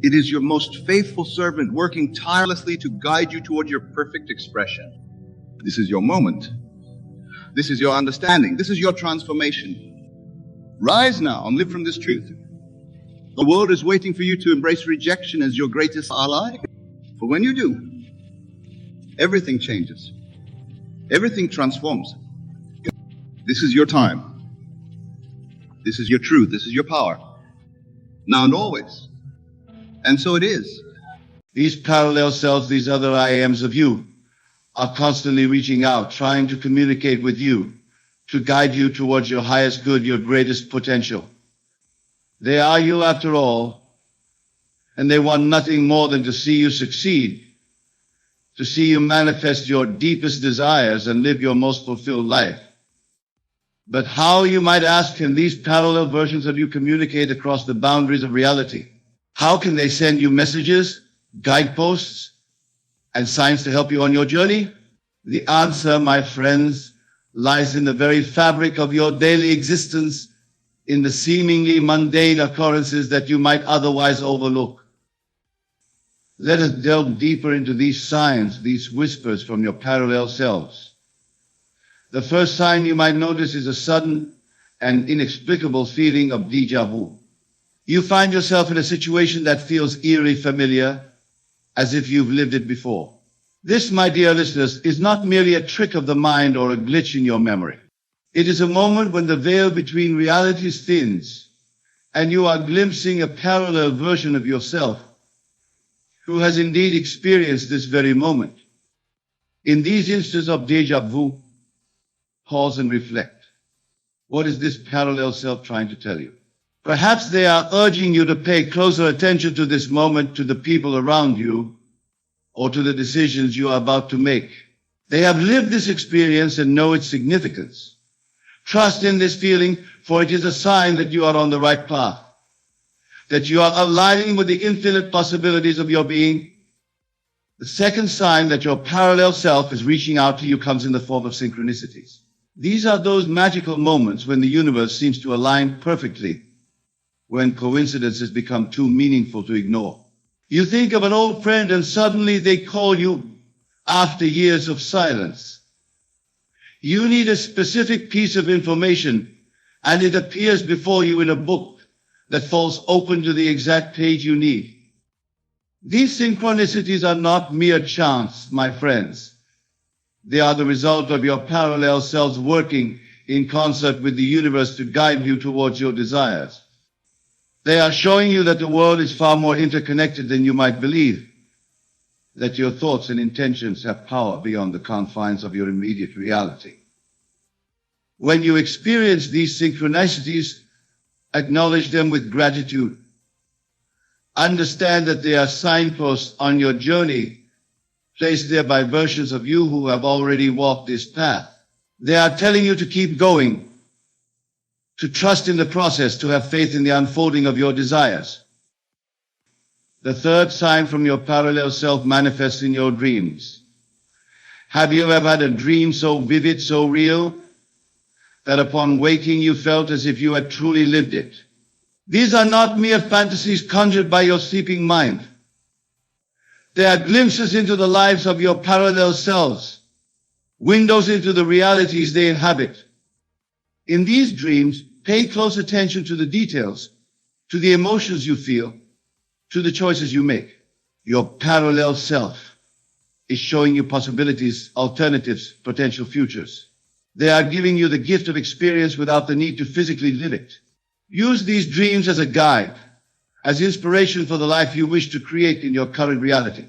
It is your most faithful servant working tirelessly to guide you toward your perfect expression. This is your moment. This is your understanding. This is your transformation. Rise now and live from this truth. The world is waiting for you to embrace rejection as your greatest ally. For when you do, everything changes. Everything transforms. This is your time. This is your truth. This is your power. Now and always. And so it is. These parallel selves, these other I ams of you, are constantly reaching out, trying to communicate with you, to guide you towards your highest good, your greatest potential. They are you after all, and they want nothing more than to see you succeed, to see you manifest your deepest desires and live your most fulfilled life. But how, you might ask, can these parallel versions of you communicate across the boundaries of reality? How can they send you messages, guideposts, and signs to help you on your journey? The answer, my friends, lies in the very fabric of your daily existence, in the seemingly mundane occurrences that you might otherwise overlook. Let us delve deeper into these signs, these whispers from your parallel selves. The first sign you might notice is a sudden and inexplicable feeling of déjà vu. You find yourself in a situation that feels eerily familiar, as if you've lived it before. This, my dear listeners, is not merely a trick of the mind or a glitch in your memory. It is a moment when the veil between realities thins, and you are glimpsing a parallel version of yourself who has indeed experienced this very moment. In these instances of déjà vu, pause and reflect. What is this parallel self trying to tell you? Perhaps they are urging you to pay closer attention to this moment, to the people around you, or to the decisions you are about to make. They have lived this experience and know its significance. Trust in this feeling, for it is a sign that you are on the right path, that you are aligning with the infinite possibilities of your being. The second sign that your parallel self is reaching out to you comes in the form of synchronicities. These are those magical moments when the universe seems to align perfectly, when coincidences become too meaningful to ignore. You think of an old friend and suddenly they call you after years of silence. You need a specific piece of information and it appears before you in a book that falls open to the exact page you need. These synchronicities are not mere chance, my friends. They are the result of your parallel selves working in concert with the universe to guide you towards your desires. They are showing you that the world is far more interconnected than you might believe, that your thoughts and intentions have power beyond the confines of your immediate reality. When you experience these synchronicities, acknowledge them with gratitude. Understand that they are signposts on your journey, placed there by versions of you who have already walked this path. They are telling you to keep going, to trust in the process, to have faith in the unfolding of your desires. The third sign from your parallel self manifests in your dreams. Have you ever had a dream so vivid, so real, that upon waking you felt as if you had truly lived it? These are not mere fantasies conjured by your sleeping mind. They are glimpses into the lives of your parallel selves, windows into the realities they inhabit. In these dreams, pay close attention to the details, to the emotions you feel, to the choices you make. Your parallel self is showing you possibilities, alternatives, potential futures. They are giving you the gift of experience without the need to physically live it. Use these dreams as a guide, as inspiration for the life you wish to create in your current reality.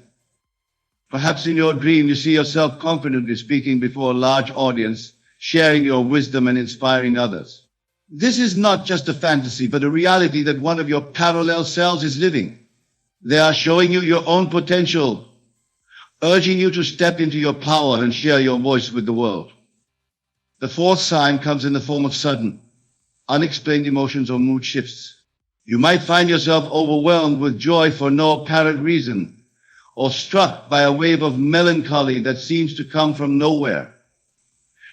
Perhaps in your dream you see yourself confidently speaking before a large audience, sharing your wisdom and inspiring others. This is not just a fantasy, but a reality that one of your parallel selves is living. They are showing you your own potential, urging you to step into your power and share your voice with the world. The fourth sign comes in the form of sudden, unexplained emotions or mood shifts. You might find yourself overwhelmed with joy for no apparent reason, or struck by a wave of melancholy that seems to come from nowhere.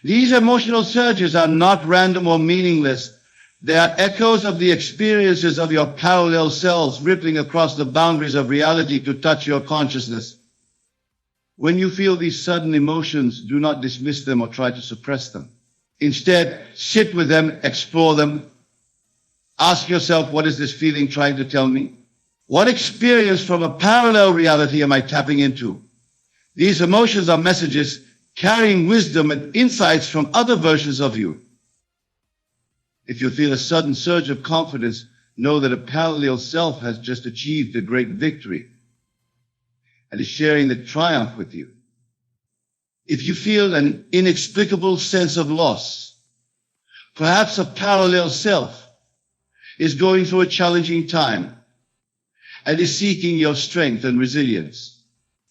These emotional surges are not random or meaningless. They are echoes of the experiences of your parallel selves rippling across the boundaries of reality to touch your consciousness. When you feel these sudden emotions, do not dismiss them or try to suppress them. Instead, sit with them, explore them. Ask yourself, what is this feeling trying to tell me? What experience from a parallel reality am I tapping into? These emotions are messages carrying wisdom and insights from other versions of you. If you feel a sudden surge of confidence, know that a parallel self has just achieved a great victory and is sharing the triumph with you. If you feel an inexplicable sense of loss, perhaps a parallel self is going through a challenging time and is seeking your strength and resilience.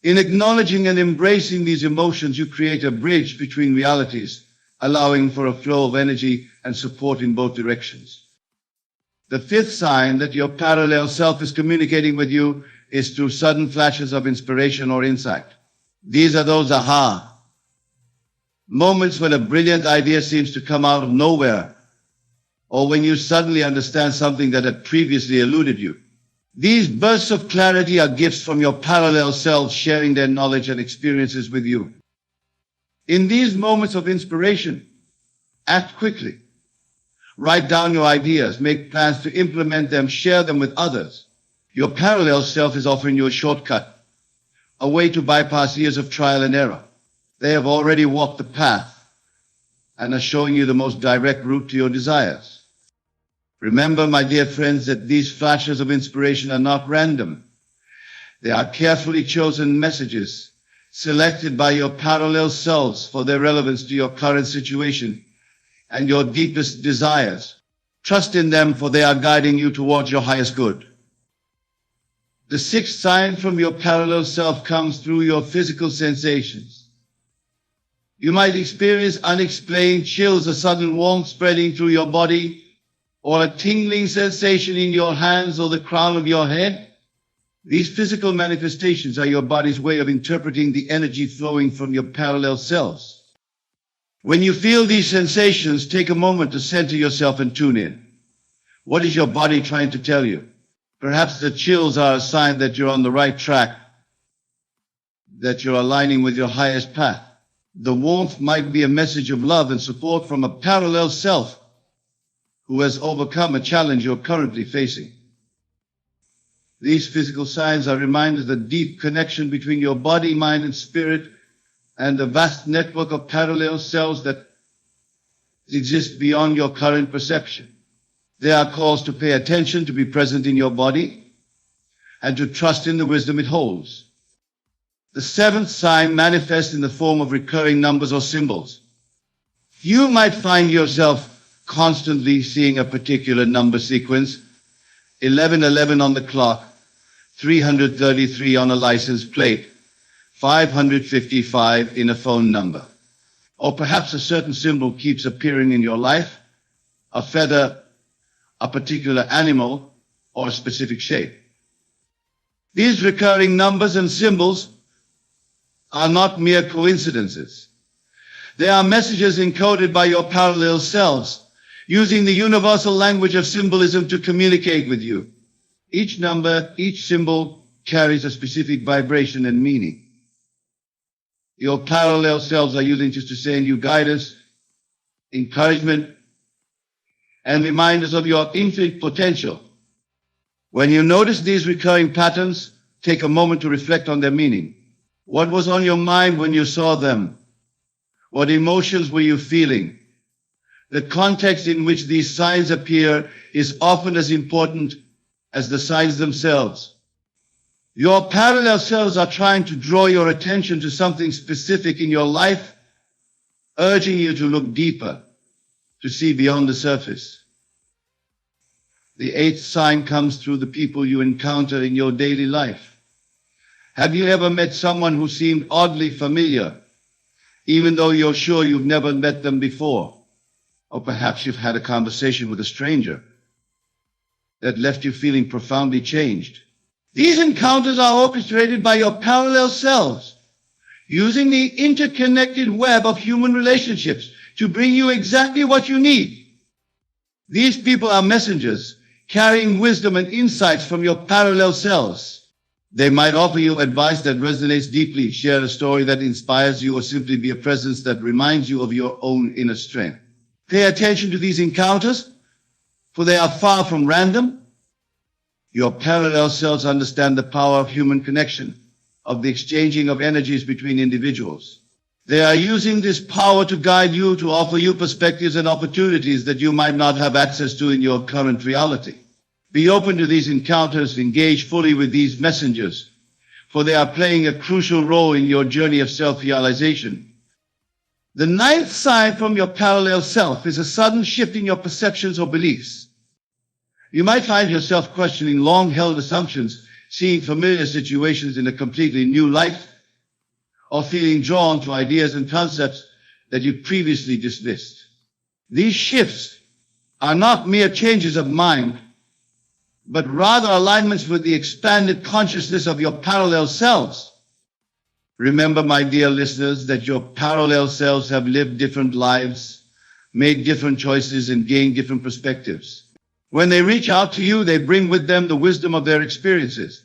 In acknowledging and embracing these emotions, you create a bridge between realities, allowing for a flow of energy and support in both directions. The fifth sign that your parallel self is communicating with you is through sudden flashes of inspiration or insight. These are those aha moments when a brilliant idea seems to come out of nowhere, or when you suddenly understand something that had previously eluded you. These bursts of clarity are gifts from your parallel selves sharing their knowledge and experiences with you. In these moments of inspiration, act quickly. Write down your ideas, make plans to implement them, share them with others. Your parallel self is offering you a shortcut, a way to bypass years of trial and error. They have already walked the path and are showing you the most direct route to your desires. Remember, my dear friends, that these flashes of inspiration are not random. They are carefully chosen messages selected by your parallel selves for their relevance to your current situation and your deepest desires. Trust in them, for they are guiding you towards your highest good. The sixth sign from your parallel self comes through your physical sensations. You might experience unexplained chills, a sudden warmth spreading through your body, or a tingling sensation in your hands or the crown of your head. These physical manifestations are your body's way of interpreting the energy flowing from your parallel selves. When you feel these sensations, take a moment to center yourself and tune in. What is your body trying to tell you? Perhaps the chills are a sign that you're on the right track, that you're aligning with your highest path. The warmth might be a message of love and support from a parallel self who has overcome a challenge you're currently facing. These physical signs are reminders of the deep connection between your body, mind, and spirit, and the vast network of parallel selves that exist beyond your current perception. They are calls to pay attention, to be present in your body, and to trust in the wisdom it holds. The seventh sign manifests in the form of recurring numbers or symbols. You might find yourself constantly seeing a particular number sequence, 1111 on the clock, 333 on a license plate, 555 in a phone number. Or perhaps a certain symbol keeps appearing in your life, a feather, a particular animal, or a specific shape. These recurring numbers and symbols are not mere coincidences. They are messages encoded by your parallel selves, using the universal language of symbolism to communicate with you. Each number, each symbol carries a specific vibration and meaning. Your parallel selves are using just to send you guidance, encouragement, and reminders of your infinite potential. When you notice these recurring patterns, take a moment to reflect on their meaning. What was on your mind when you saw them? What emotions were you feeling? The context in which these signs appear is often as important as the signs themselves. Your parallel selves are trying to draw your attention to something specific in your life, urging you to look deeper, to see beyond the surface. The eighth sign comes through the people you encounter in your daily life. Have you ever met someone who seemed oddly familiar, even though you're sure you've never met them before? Or perhaps you've had a conversation with a stranger that left you feeling profoundly changed. These encounters are orchestrated by your parallel selves, using the interconnected web of human relationships to bring you exactly what you need. These people are messengers, carrying wisdom and insights from your parallel selves. They might offer you advice that resonates deeply, share a story that inspires you, or simply be a presence that reminds you of your own inner strength. Pay attention to these encounters, for they are far from random. Your parallel selves understand the power of human connection, of the exchanging of energies between individuals. They are using this power to guide you, to offer you perspectives and opportunities that you might not have access to in your current reality. Be open to these encounters, engage fully with these messengers, for they are playing a crucial role in your journey of self-realization. The ninth sign from your parallel self is a sudden shift in your perceptions or beliefs. You might find yourself questioning long-held assumptions, seeing familiar situations in a completely new light, or feeling drawn to ideas and concepts that you previously dismissed. These shifts are not mere changes of mind, but rather alignments with the expanded consciousness of your parallel selves. Remember, my dear listeners, that your parallel selves have lived different lives, made different choices, and gained different perspectives. When they reach out to you, they bring with them the wisdom of their experiences.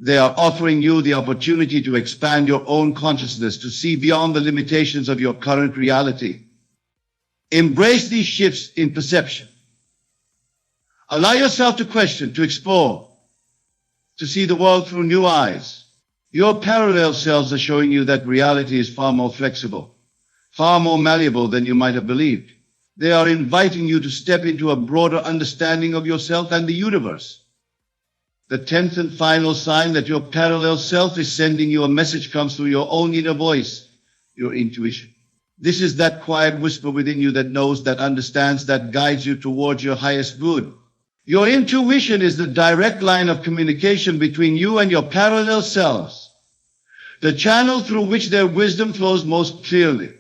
They are offering you the opportunity to expand your own consciousness, to see beyond the limitations of your current reality. Embrace these shifts in perception. Allow yourself to question, to explore, to see the world through new eyes. Your parallel selves are showing you that reality is far more flexible, far more malleable than you might have believed. They are inviting you to step into a broader understanding of yourself and the universe. The 10th and final sign that your parallel self is sending you a message comes through your own inner voice, your intuition. This is that quiet whisper within you that knows, that understands, that guides you towards your highest good. Your intuition is the direct line of communication between you and your parallel selves, the channel through which their wisdom flows most clearly.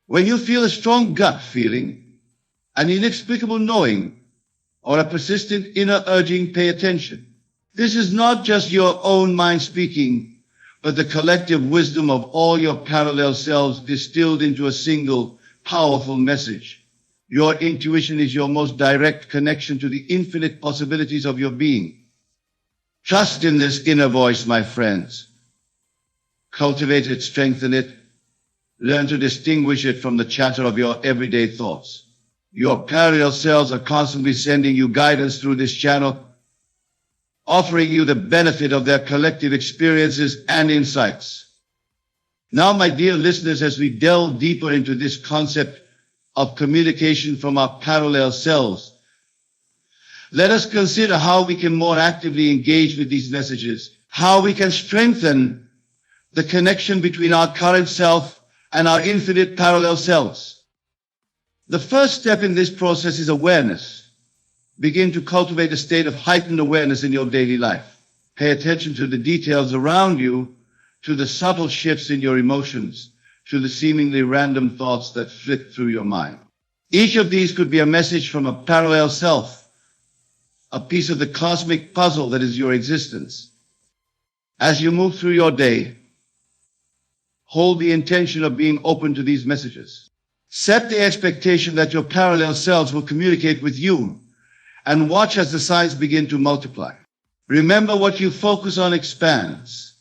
When you feel a strong gut feeling, an inexplicable knowing, or a persistent inner urging, pay attention. This is not just your own mind speaking, but the collective wisdom of all your parallel selves distilled into a single, powerful message. Your intuition is your most direct connection to the infinite possibilities of your being. Trust in this inner voice, my friends. Cultivate it, strengthen it. Learn to distinguish it from the chatter of your everyday thoughts. Your parallel selves are constantly sending you guidance through this channel, offering you the benefit of their collective experiences and insights. Now, my dear listeners, as we delve deeper into this concept of communication from our parallel selves, let us consider how we can more actively engage with these messages, how we can strengthen the connection between our current self and our infinite parallel selves. The first step in this process is awareness. Begin to cultivate a state of heightened awareness in your daily life. Pay attention to the details around you, to the subtle shifts in your emotions, to the seemingly random thoughts that flit through your mind. Each of these could be a message from a parallel self, a piece of the cosmic puzzle that is your existence. As you move through your day, hold the intention of being open to these messages. Set the expectation that your parallel selves will communicate with you, and watch as the signs begin to multiply. Remember, what you focus on expands.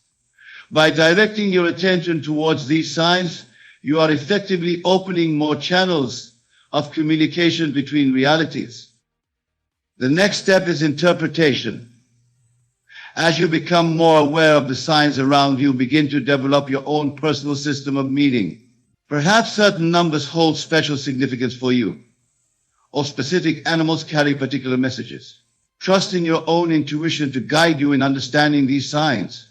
By directing your attention towards these signs, you are effectively opening more channels of communication between realities. The next step is interpretation. As you become more aware of the signs around you, begin to develop your own personal system of meaning. Perhaps certain numbers hold special significance for you, or specific animals carry particular messages. Trust in your own intuition to guide you in understanding these signs.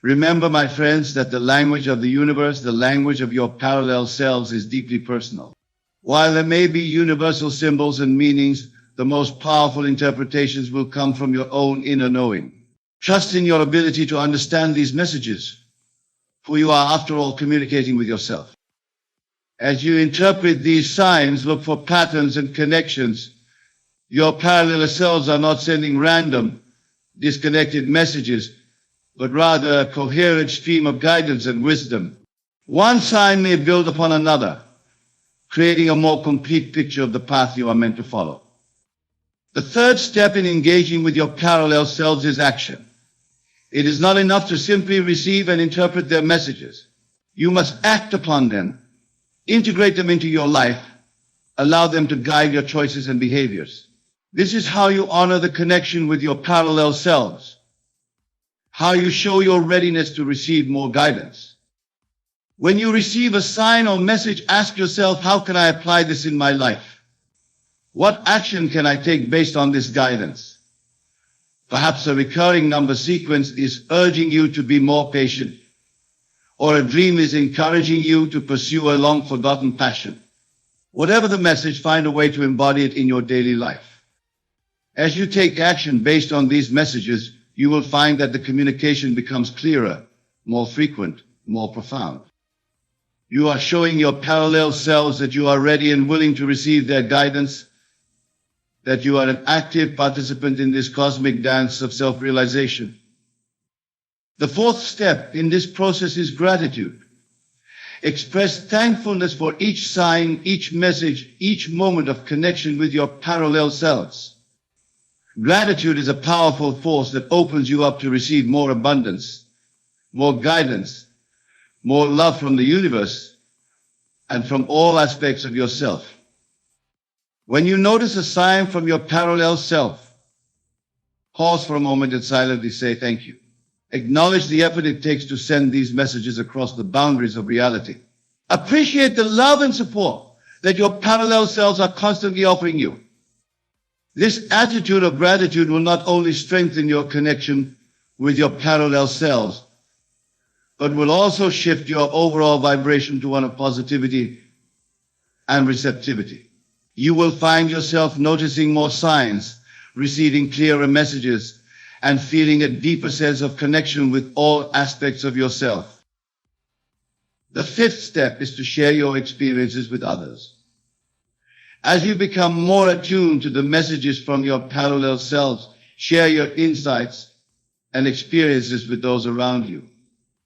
Remember, my friends, that the language of the universe, the language of your parallel selves, is deeply personal. While there may be universal symbols and meanings, the most powerful interpretations will come from your own inner knowing. Trust in your ability to understand these messages, for you are, after all, communicating with yourself. As you interpret these signs, look for patterns and connections. Your parallel selves are not sending random, disconnected messages, but rather a coherent stream of guidance and wisdom. One sign may build upon another, creating a more complete picture of the path you are meant to follow. The third step in engaging with your parallel selves is action. It is not enough to simply receive and interpret their messages. You must act upon them, integrate them into your life, allow them to guide your choices and behaviors. This is how you honor the connection with your parallel selves, how you show your readiness to receive more guidance. When you receive a sign or message, ask yourself, how can I apply this in my life? What action can I take based on this guidance? Perhaps a recurring number sequence is urging you to be more patient, or a dream is encouraging you to pursue a long-forgotten passion. Whatever the message, find a way to embody it in your daily life. As you take action based on these messages, you will find that the communication becomes clearer, more frequent, more profound. You are showing your parallel selves that you are ready and willing to receive their guidance, that you are an active participant in this cosmic dance of self-realization. The fourth step in this process is gratitude. Express thankfulness for each sign, each message, each moment of connection with your parallel selves. Gratitude is a powerful force that opens you up to receive more abundance, more guidance, more love from the universe, and from all aspects of yourself. When you notice a sign from your parallel self, pause for a moment and silently say thank you. Acknowledge the effort it takes to send these messages across the boundaries of reality. Appreciate the love and support that your parallel selves are constantly offering you. This attitude of gratitude will not only strengthen your connection with your parallel selves, but will also shift your overall vibration to one of positivity and receptivity. You will find yourself noticing more signs, receiving clearer messages, and feeling a deeper sense of connection with all aspects of yourself. The fifth step is to share your experiences with others. As you become more attuned to the messages from your parallel selves, share your insights and experiences with those around you.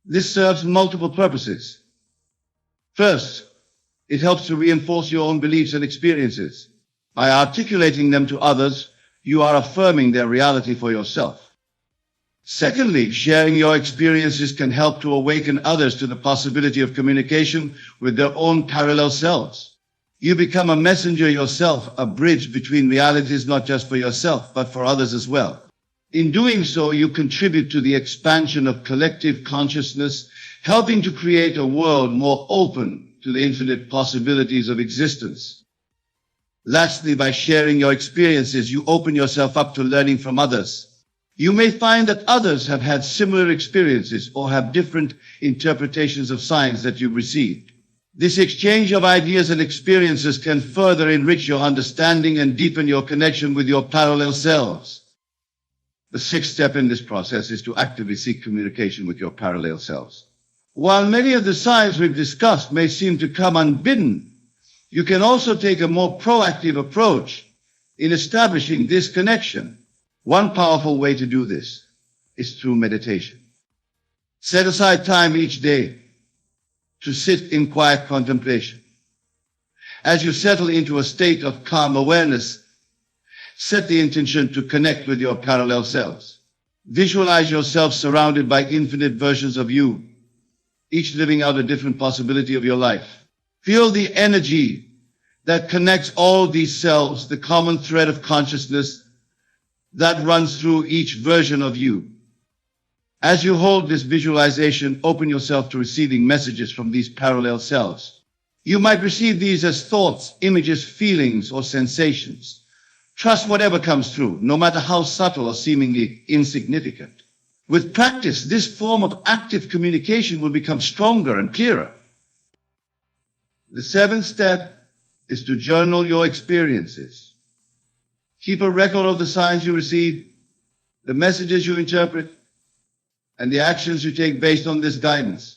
This serves multiple purposes. First, it helps to reinforce your own beliefs and experiences. By articulating them to others, you are affirming their reality for yourself. Secondly, sharing your experiences can help to awaken others to the possibility of communication with their own parallel selves. You become a messenger yourself, a bridge between realities not just for yourself, but for others as well. In doing so, you contribute to the expansion of collective consciousness, helping to create a world more open to the infinite possibilities of existence. Lastly, by sharing your experiences, you open yourself up to learning from others. You may find that others have had similar experiences or have different interpretations of signs that you've received. This exchange of ideas and experiences can further enrich your understanding and deepen your connection with your parallel selves. The sixth step in this process is to actively seek communication with your parallel selves. While many of the signs we've discussed may seem to come unbidden, you can also take a more proactive approach in establishing this connection. One powerful way to do this is through meditation. Set aside time each day to sit in quiet contemplation. As you settle into a state of calm awareness, set the intention to connect with your parallel selves. Visualize yourself surrounded by infinite versions of you, each living out a different possibility of your life. Feel the energy that connects all these selves, the common thread of consciousness that runs through each version of you. As you hold this visualization, open yourself to receiving messages from these parallel selves. You might receive these as thoughts, images, feelings, or sensations. Trust whatever comes through, no matter how subtle or seemingly insignificant. With practice, this form of active communication will become stronger and clearer. The seventh step is to journal your experiences. Keep a record of the signs you receive, the messages you interpret, and the actions you take based on this guidance.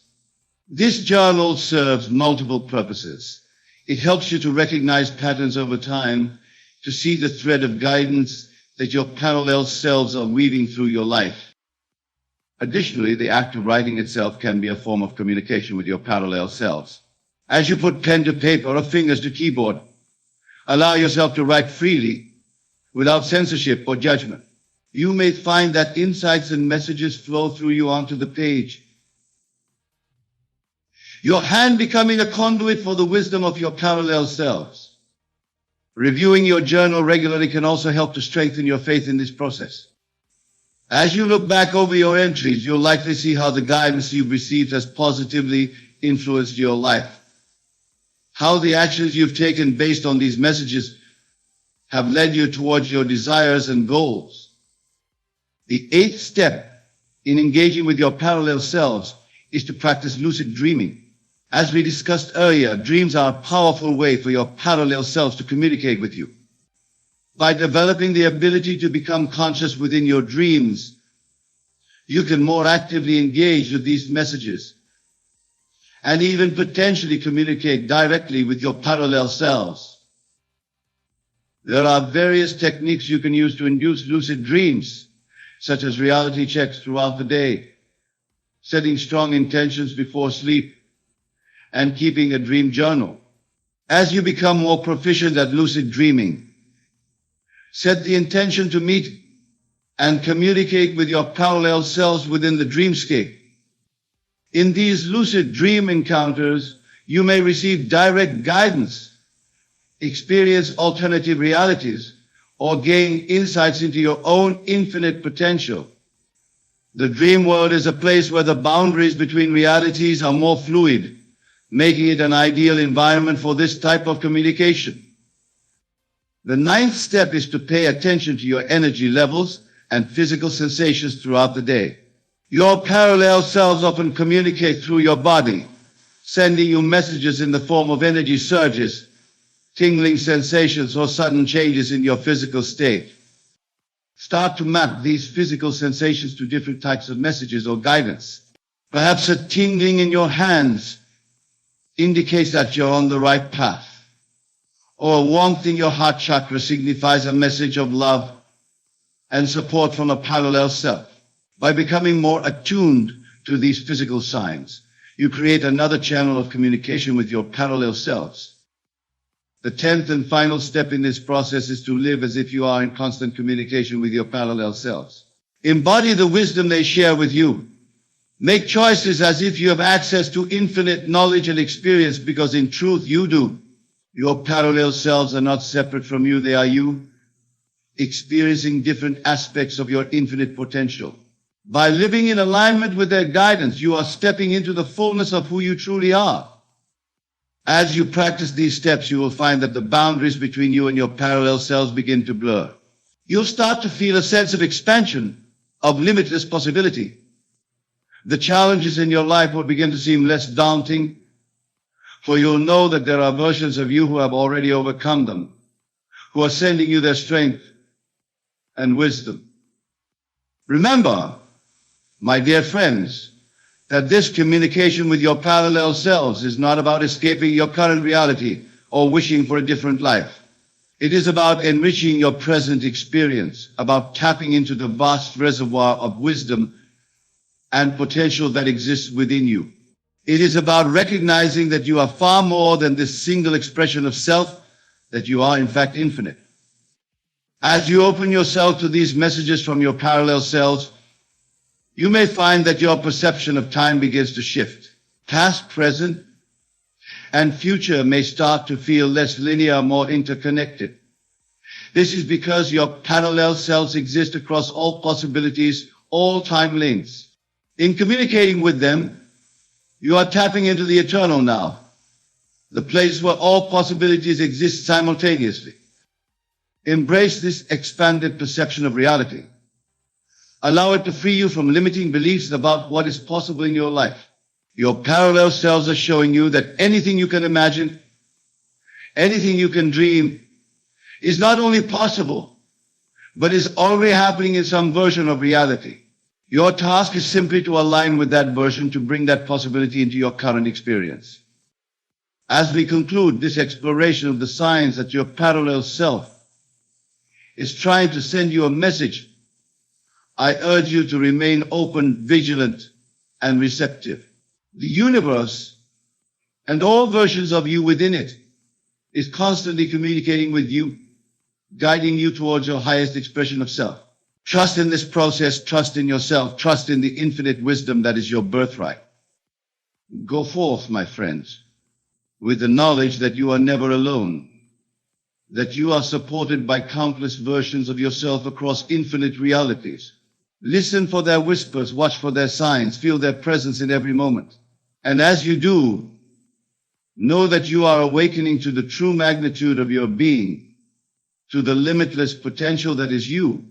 This journal serves multiple purposes. It helps you to recognize patterns over time, to see the thread of guidance that your parallel selves are weaving through your life. Additionally, the act of writing itself can be a form of communication with your parallel selves. As you put pen to paper or fingers to keyboard, allow yourself to write freely, without censorship or judgment. You may find that insights and messages flow through you onto the page, your hand becoming a conduit for the wisdom of your parallel selves. Reviewing your journal regularly can also help to strengthen your faith in this process. As you look back over your entries, you'll likely see how the guidance you've received has positively influenced your life. How the actions you've taken based on these messages have led you towards your desires and goals. The 8th step in engaging with your parallel selves is to practice lucid dreaming. As we discussed earlier, dreams are a powerful way for your parallel selves to communicate with you. By developing the ability to become conscious within your dreams, you can more actively engage with these messages and even potentially communicate directly with your parallel selves. There are various techniques you can use to induce lucid dreams, such as reality checks throughout the day, setting strong intentions before sleep, and keeping a dream journal. As you become more proficient at lucid dreaming, set the intention to meet and communicate with your parallel selves within the dreamscape. In these lucid dream encounters, you may receive direct guidance, experience alternative realities, or gain insights into your own infinite potential. The dream world is a place where the boundaries between realities are more fluid, making it an ideal environment for this type of communication. The 9th step is to pay attention to your energy levels and physical sensations throughout the day. Your parallel selves often communicate through your body, sending you messages in the form of energy surges, tingling sensations, or sudden changes in your physical state. Start to map these physical sensations to different types of messages or guidance. Perhaps a tingling in your hands indicates that you're on the right path, or a warmth in your heart chakra signifies a message of love and support from a parallel self. By becoming more attuned to these physical signs, you create another channel of communication with your parallel selves. The 10th and final step in this process is to live as if you are in constant communication with your parallel selves. Embody the wisdom they share with you. Make choices as if you have access to infinite knowledge and experience, because in truth you do. Your parallel selves are not separate from you, they are you, experiencing different aspects of your infinite potential. By living in alignment with their guidance, you are stepping into the fullness of who you truly are. As you practice these steps, you will find that the boundaries between you and your parallel selves begin to blur. You'll start to feel a sense of expansion, of limitless possibility. The challenges in your life will begin to seem less daunting, for you'll know that there are versions of you who have already overcome them, who are sending you their strength and wisdom. Remember, my dear friends, that this communication with your parallel selves is not about escaping your current reality or wishing for a different life. It is about enriching your present experience, about tapping into the vast reservoir of wisdom and potential that exists within you. It is about recognizing that you are far more than this single expression of self, that you are in fact infinite. As you open yourself to these messages from your parallel selves, you may find that your perception of time begins to shift. Past, present, and future may start to feel less linear, more interconnected. This is because your parallel selves exist across all possibilities, all time lengths. In communicating with them, you are tapping into the eternal now, the place where all possibilities exist simultaneously. Embrace this expanded perception of reality. Allow it to free you from limiting beliefs about what is possible in your life. Your parallel selves are showing you that anything you can imagine, anything you can dream, is not only possible, but is already happening in some version of reality. Your task is simply to align with that version, to bring that possibility into your current experience. As we conclude this exploration of the signs that your parallel self is trying to send you a message, I urge you to remain open, vigilant, and receptive. The universe and all versions of you within it is constantly communicating with you, guiding you towards your highest expression of self. Trust in this process, trust in yourself, trust in the infinite wisdom that is your birthright. Go forth, my friends, with the knowledge that you are never alone, that you are supported by countless versions of yourself across infinite realities. Listen for their whispers, watch for their signs, feel their presence in every moment. And as you do, know that you are awakening to the true magnitude of your being, to the limitless potential that is you.